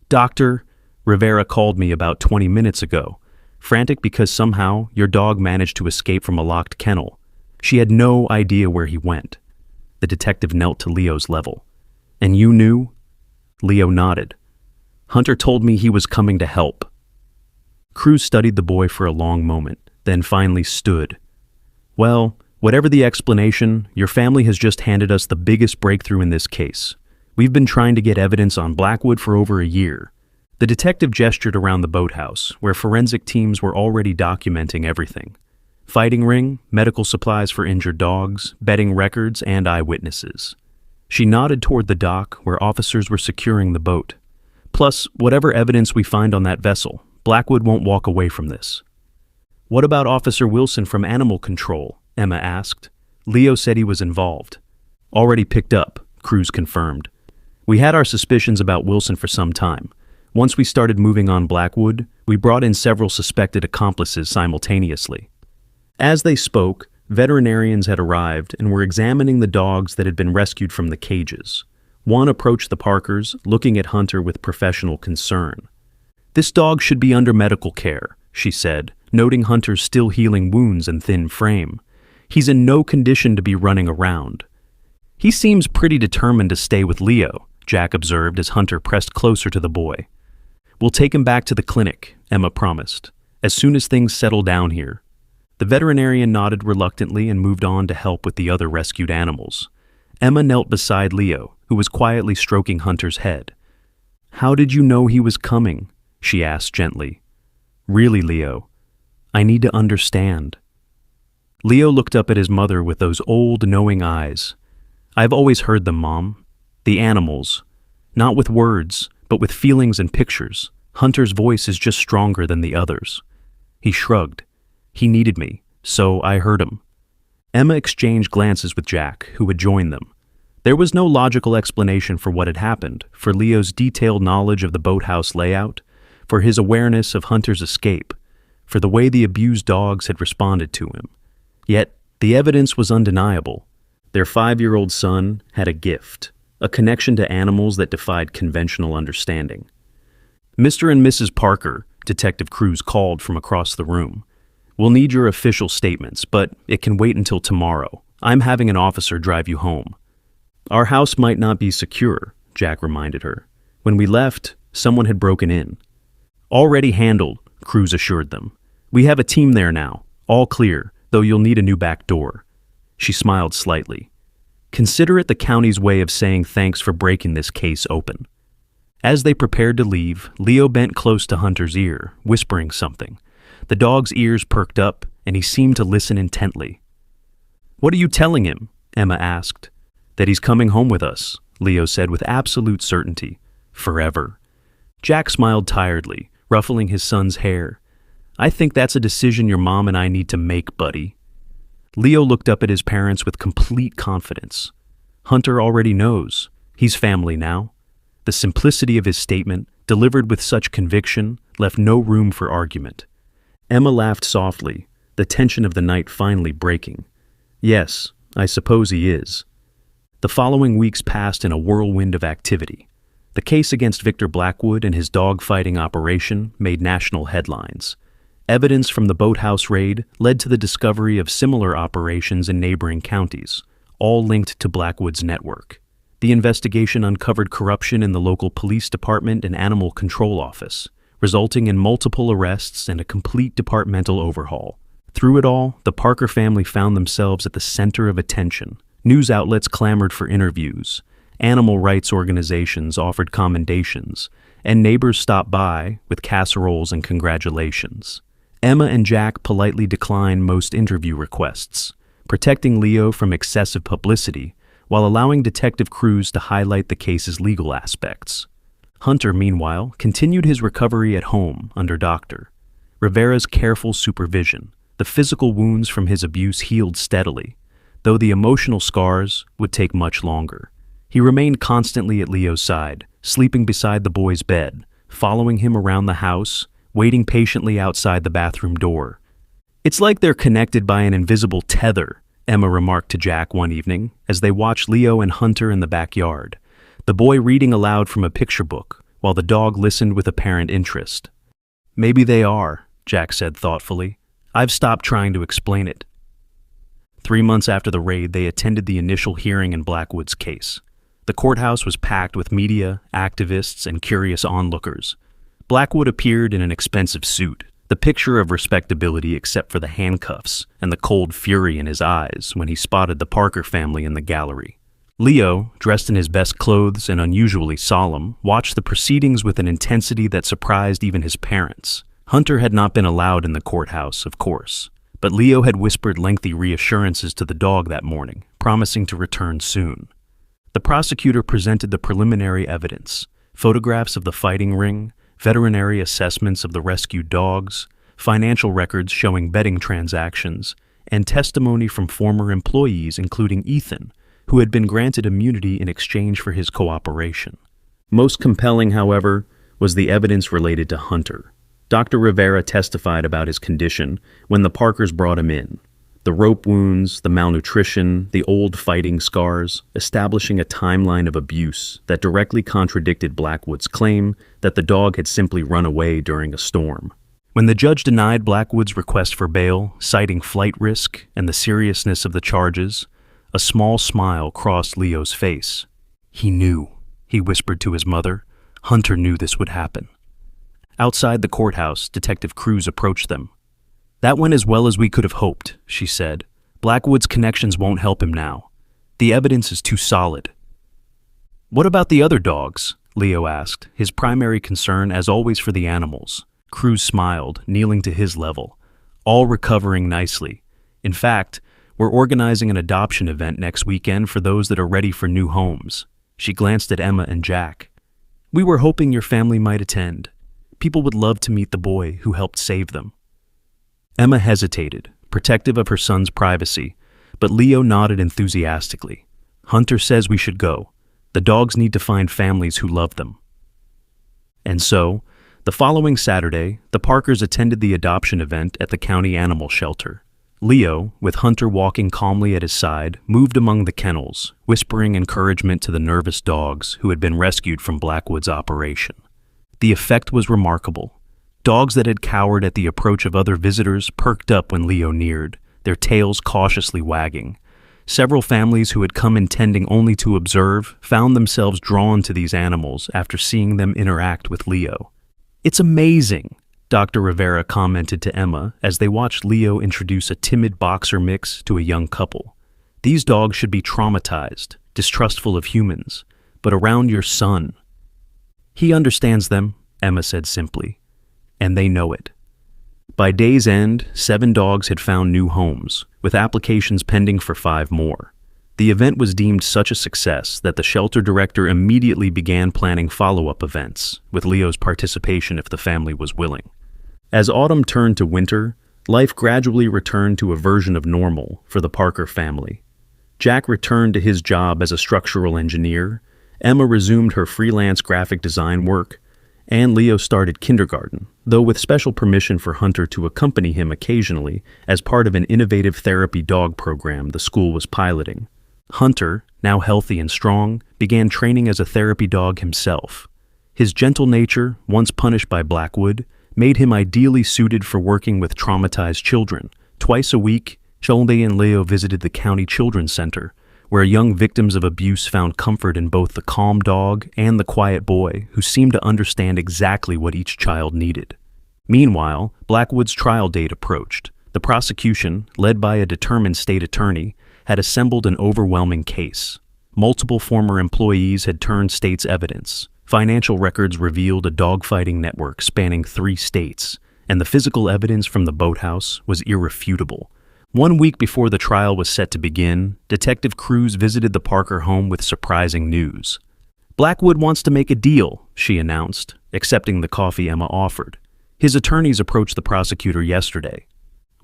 Doctor, Rivera called me about 20 minutes ago, frantic because somehow your dog managed to escape from a locked kennel. She had no idea where he went. The detective knelt to Leo's level. And you knew? Leo nodded. Hunter told me he was coming to help. Cruz studied the boy for a long moment, then finally stood. Well, whatever the explanation, your family has just handed us the biggest breakthrough in this case. We've been trying to get evidence on Blackwood for over a year. The detective gestured around the boathouse, where forensic teams were already documenting everything. Fighting ring, medical supplies for injured dogs, betting records, and eyewitnesses. She nodded toward the dock, where officers were securing the boat. Plus, whatever evidence we find on that vessel, Blackwood won't walk away from this. What about Officer Wilson from Animal Control? Emma asked. Leo said he was involved. Already picked up, Cruz confirmed. We had our suspicions about Wilson for some time. Once we started moving on Blackwood, we brought in several suspected accomplices simultaneously. As they spoke, veterinarians had arrived and were examining the dogs that had been rescued from the cages. One approached the Parkers, looking at Hunter with professional concern. This dog should be under medical care, she said, noting Hunter's still healing wounds and thin frame. He's in no condition to be running around. He seems pretty determined to stay with Leo, Jack observed as Hunter pressed closer to the boy. We'll take him back to the clinic, Emma promised, as soon as things settle down here. The veterinarian nodded reluctantly and moved on to help with the other rescued animals. Emma knelt beside Leo, who was quietly stroking Hunter's head. How did you know he was coming? She asked gently. Really, Leo, I need to understand. Leo looked up at his mother with those old, knowing eyes. I've always heard them, Mom. The animals. Not with words, but with feelings and pictures. Hunter's voice is just stronger than the others. He shrugged. He needed me, so I heard him. Emma exchanged glances with Jack, who had joined them. There was no logical explanation for what had happened, for Leo's detailed knowledge of the boathouse layout, for his awareness of Hunter's escape, for the way the abused dogs had responded to him. Yet, the evidence was undeniable. Their 5-year-old son had a gift, a connection to animals that defied conventional understanding. Mr. and Mrs. Parker, Detective Cruz called from across the room. We'll need your official statements, but it can wait until tomorrow. I'm having an officer drive you home. Our house might not be secure, Jack reminded her. When we left, someone had broken in. Already handled, Cruz assured them. We have a team there now, all clear, though you'll need a new back door. She smiled slightly. Consider it the county's way of saying thanks for breaking this case open. As they prepared to leave, Leo bent close to Hunter's ear, whispering something. The dog's ears perked up, and he seemed to listen intently. What are you telling him? Emma asked. That he's coming home with us, Leo said with absolute certainty. Forever. Jack smiled tiredly, ruffling his son's hair. I think that's a decision your mom and I need to make, buddy. Leo looked up at his parents with complete confidence. Hunter already knows. He's family now. The simplicity of his statement, delivered with such conviction, left no room for argument. Emma laughed softly, the tension of the night finally breaking. Yes, I suppose he is. The following weeks passed in a whirlwind of activity. The case against Victor Blackwood and his dog-fighting operation made national headlines. Evidence from the boathouse raid led to the discovery of similar operations in neighboring counties, all linked to Blackwood's network. The investigation uncovered corruption in the local police department and animal control office, resulting in multiple arrests and a complete departmental overhaul. Through it all, the Parker family found themselves at the center of attention. News outlets clamored for interviews, animal rights organizations offered commendations, and neighbors stopped by with casseroles and congratulations. Emma and Jack politely declined most interview requests, protecting Leo from excessive publicity while allowing Detective Cruz to highlight the case's legal aspects. Hunter, meanwhile, continued his recovery at home under Dr. Rivera's careful supervision. The physical wounds from his abuse healed steadily, though the emotional scars would take much longer. He remained constantly at Leo's side, sleeping beside the boy's bed, following him around the house, waiting patiently outside the bathroom door. "It's like they're connected by an invisible tether," Emma remarked to Jack one evening as they watched Leo and Hunter in the backyard, the boy reading aloud from a picture book, while the dog listened with apparent interest. "Maybe they are," Jack said thoughtfully. "I've stopped trying to explain it." 3 months after the raid, they attended the initial hearing in Blackwood's case. The courthouse was packed with media, activists, and curious onlookers. Blackwood appeared in an expensive suit, the picture of respectability except for the handcuffs and the cold fury in his eyes when he spotted the Parker family in the gallery. Leo, dressed in his best clothes and unusually solemn, watched the proceedings with an intensity that surprised even his parents. Hunter had not been allowed in the courthouse, of course, but Leo had whispered lengthy reassurances to the dog that morning, promising to return soon. The prosecutor presented the preliminary evidence: photographs of the fighting ring, veterinary assessments of the rescued dogs, financial records showing betting transactions, and testimony from former employees including Ethan, who had been granted immunity in exchange for his cooperation. Most compelling, however, was the evidence related to Hunter. Dr. Rivera testified about his condition when the Parkers brought him in. The rope wounds, the malnutrition, the old fighting scars, establishing a timeline of abuse that directly contradicted Blackwood's claim that the dog had simply run away during a storm. When the judge denied Blackwood's request for bail, citing flight risk and the seriousness of the charges, a small smile crossed Leo's face. "He knew," he whispered to his mother. "Hunter knew this would happen." Outside the courthouse, Detective Cruz approached them. "That went as well as we could have hoped," she said. "Blackwood's connections won't help him now. The evidence is too solid." "What about the other dogs?" Leo asked, his primary concern as always for the animals. Cruz smiled, kneeling to his level. "All recovering nicely. In fact, we're organizing an adoption event next weekend for those that are ready for new homes." She glanced at Emma and Jack. "We were hoping your family might attend. People would love to meet the boy who helped save them." Emma hesitated, protective of her son's privacy, but Leo nodded enthusiastically. "Hunter says we should go. The dogs need to find families who love them." And so, the following Saturday, the Parkers attended the adoption event at the county animal shelter. Leo, with Hunter walking calmly at his side, moved among the kennels, whispering encouragement to the nervous dogs who had been rescued from Blackwood's operation. The effect was remarkable. Dogs that had cowered at the approach of other visitors perked up when Leo neared, their tails cautiously wagging. Several families who had come intending only to observe found themselves drawn to these animals after seeing them interact with Leo. "It's amazing," Dr. Rivera commented to Emma as they watched Leo introduce a timid boxer mix to a young couple. "These dogs should be traumatized, distrustful of humans, but around your son." "He understands them," Emma said simply, "and they know it." By day's end, 7 dogs had found new homes, with applications pending for 5 more. The event was deemed such a success that the shelter director immediately began planning follow-up events, with Leo's participation if the family was willing. As autumn turned to winter, life gradually returned to a version of normal for the Parker family. Jack returned to his job as a structural engineer, Emma resumed her freelance graphic design work, and Leo started kindergarten, though with special permission for Hunter to accompany him occasionally as part of an innovative therapy dog program the school was piloting. Hunter, now healthy and strong, began training as a therapy dog himself. His gentle nature, once punished by Blackwood, made him ideally suited for working with traumatized children. Twice a week, Cholde and Leo visited the County Children's Center, where young victims of abuse found comfort in both the calm dog and the quiet boy who seemed to understand exactly what each child needed. Meanwhile, Blackwood's trial date approached. The prosecution, led by a determined state attorney, had assembled an overwhelming case. Multiple former employees had turned state's evidence. Financial records revealed a dogfighting network spanning 3 states, and the physical evidence from the boathouse was irrefutable. 1 week before the trial was set to begin, Detective Cruz visited the Parker home with surprising news. "Blackwood wants to make a deal," she announced, accepting the coffee Emma offered. His attorneys approached the prosecutor yesterday.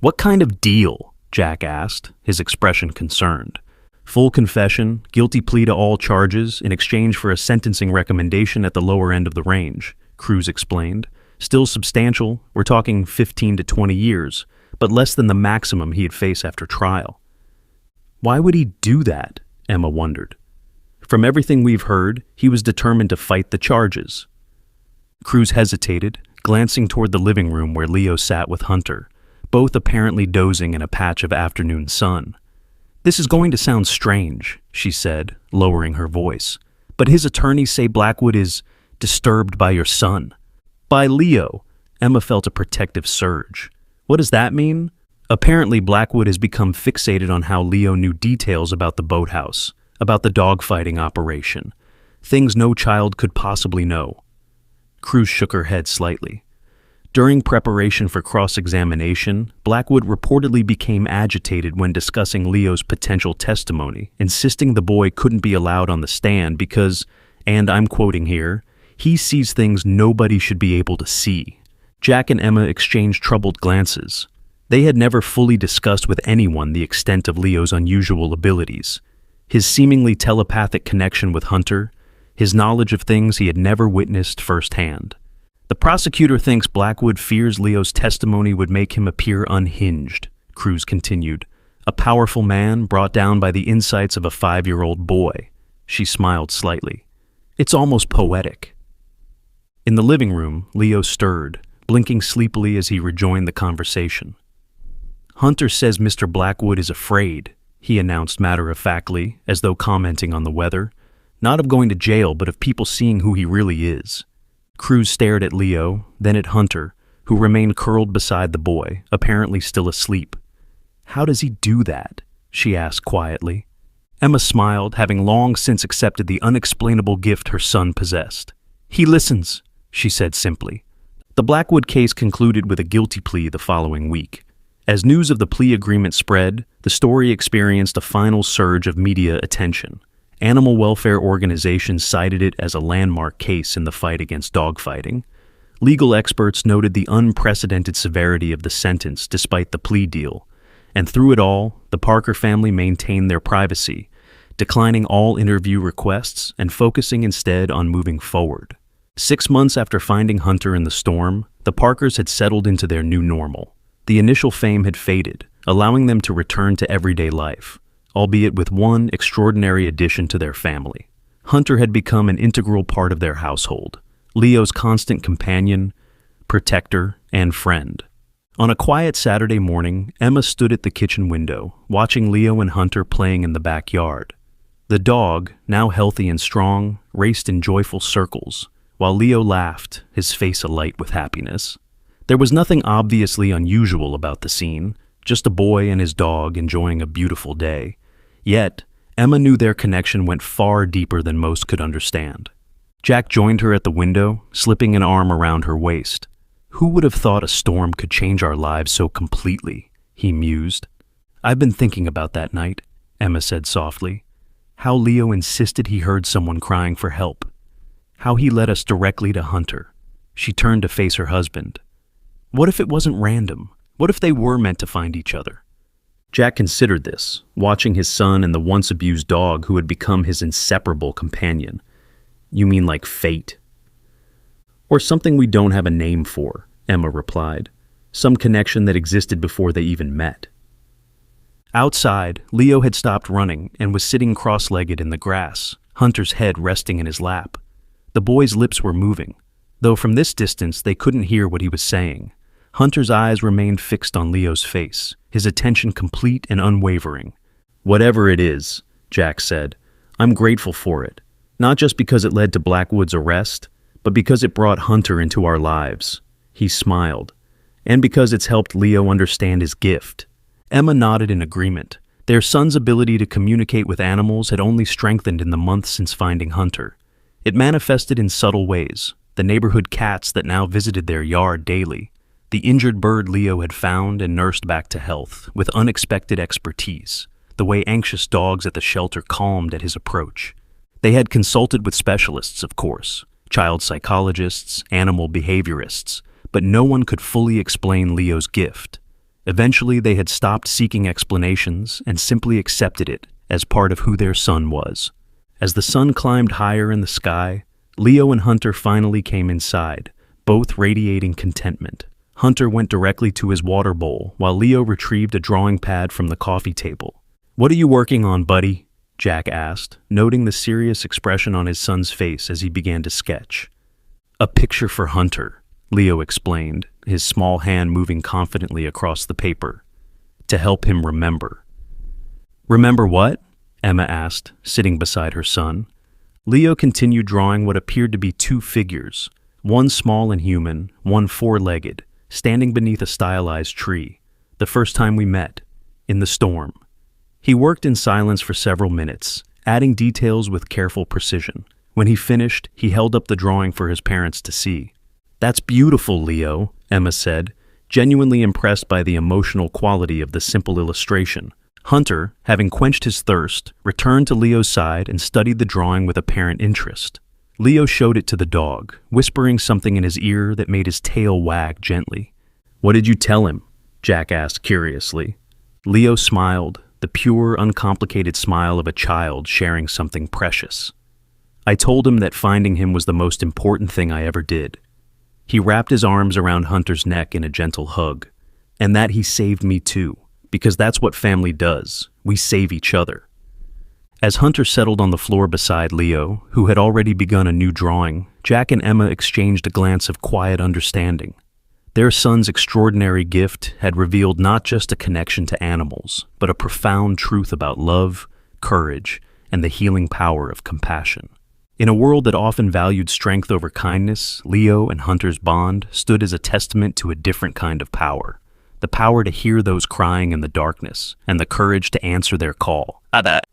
"What kind of deal?" Jack asked, his expression concerned. "Full confession, guilty plea to all charges in exchange for a sentencing recommendation at the lower end of the range," Cruz explained. "Still substantial, we're talking 15 to 20 years, but less than the maximum he'd face after trial." "Why would he do that?" Emma wondered. "From everything we've heard, he was determined to fight the charges." Cruz hesitated, glancing toward the living room where Leo sat with Hunter, both apparently dozing in a patch of afternoon sun. "This is going to sound strange," she said, lowering her voice, "but his attorneys say Blackwood is disturbed by your son." "By Leo." Emma felt a protective surge. "What does that mean?" Apparently, Blackwood has become fixated on how Leo knew details about the boathouse, about the dogfighting operation, things no child could possibly know. Cruz shook her head slightly. During preparation for cross-examination, Blackwood reportedly became agitated when discussing Leo's potential testimony, insisting the boy couldn't be allowed on the stand because, and I'm quoting here, "he sees things nobody should be able to see." Jack and Emma exchanged troubled glances. They had never fully discussed with anyone the extent of Leo's unusual abilities, his seemingly telepathic connection with Hunter, his knowledge of things he had never witnessed firsthand. "The prosecutor thinks Blackwood fears Leo's testimony would make him appear unhinged," Cruz continued. "A powerful man brought down by the insights of a 5-year-old boy." She smiled slightly. "It's almost poetic." In the living room, Leo stirred, blinking sleepily as he rejoined the conversation. "Hunter says Mr. Blackwood is afraid," he announced matter-of-factly, as though commenting on the weather. "Not of going to jail, but of people seeing who he really is." Cruz stared at Leo, then at Hunter, who remained curled beside the boy, apparently still asleep. "How does he do that?" she asked quietly. Emma smiled, having long since accepted the unexplainable gift her son possessed. "He listens," she said simply. The Blackwood case concluded with a guilty plea the following week. As news of the plea agreement spread, the story experienced a final surge of media attention. Animal welfare organizations cited it as a landmark case in the fight against dogfighting. Legal experts noted the unprecedented severity of the sentence despite the plea deal. And through it all, the Parker family maintained their privacy, declining all interview requests and focusing instead on moving forward. 6 months after finding Hunter in the storm, the Parkers had settled into their new normal. The initial fame had faded, allowing them to return to everyday life, albeit with one extraordinary addition to their family. Hunter had become an integral part of their household, Leo's constant companion, protector, and friend. On a quiet Saturday morning, Emma stood at the kitchen window, watching Leo and Hunter playing in the backyard. The dog, now healthy and strong, raced in joyful circles, while Leo laughed, his face alight with happiness. There was nothing obviously unusual about the scene, just a boy and his dog enjoying a beautiful day. Yet, Emma knew their connection went far deeper than most could understand. Jack joined her at the window, slipping an arm around her waist. "Who would have thought a storm could change our lives so completely?" he mused. "I've been thinking about that night," Emma said softly. "How Leo insisted he heard someone crying for help. How he led us directly to Hunter." She turned to face her husband. "What if it wasn't random? What if they were meant to find each other?" Jack considered this, watching his son and the once-abused dog who had become his inseparable companion. "You mean like fate?" "Or something we don't have a name for," Emma replied. "Some connection that existed before they even met." Outside, Leo had stopped running and was sitting cross-legged in the grass, Hunter's head resting in his lap. The boy's lips were moving, though from this distance they couldn't hear what he was saying. Hunter's eyes remained fixed on Leo's face, his attention complete and unwavering. "Whatever it is," Jack said, "I'm grateful for it. Not just because it led to Blackwood's arrest, but because it brought Hunter into our lives." He smiled. "And because it's helped Leo understand his gift." Emma nodded in agreement. Their son's ability to communicate with animals had only strengthened in the months since finding Hunter. It manifested in subtle ways, the neighborhood cats that now visited their yard daily, The injured bird Leo had found and nursed back to health with unexpected expertise, the way anxious dogs at the shelter calmed at his approach. They had consulted with specialists, of course, child psychologists, animal behaviorists, but no one could fully explain Leo's gift. Eventually, they had stopped seeking explanations and simply accepted it as part of who their son was. As the sun climbed higher in the sky, Leo and Hunter finally came inside, both radiating contentment. Hunter went directly to his water bowl while Leo retrieved a drawing pad from the coffee table. "What are you working on, buddy?" Jack asked, noting the serious expression on his son's face as he began to sketch. "A picture for Hunter," Leo explained, his small hand moving confidently across the paper. "To help him remember." "Remember what?" Emma asked, sitting beside her son. Leo continued drawing what appeared to be two figures, one small and human, one four-legged, standing beneath a stylized tree. "The first time we met, in the storm." He worked in silence for several minutes, adding details with careful precision. When he finished, he held up the drawing for his parents to see. "That's beautiful, Leo," Emma said, genuinely impressed by the emotional quality of the simple illustration. Hunter, having quenched his thirst, returned to Leo's side and studied the drawing with apparent interest. Leo showed it to the dog, whispering something in his ear that made his tail wag gently. "What did you tell him?" Jack asked curiously. Leo smiled, the pure, uncomplicated smile of a child sharing something precious. "I told him that finding him was the most important thing I ever did." He wrapped his arms around Hunter's neck in a gentle hug. "And that he saved me too, because that's what family does. We save each other." As Hunter settled on the floor beside Leo, who had already begun a new drawing, Jack and Emma exchanged a glance of quiet understanding. Their son's extraordinary gift had revealed not just a connection to animals, but a profound truth about love, courage, and the healing power of compassion. In a world that often valued strength over kindness, Leo and Hunter's bond stood as a testament to a different kind of power. The power to hear those crying in the darkness, and the courage to answer their call.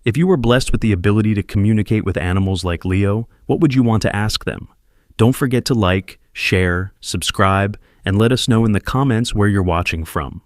If you were blessed with the ability to communicate with animals like Leo, what would you want to ask them? Don't forget to like, share, subscribe, and let us know in the comments where you're watching from.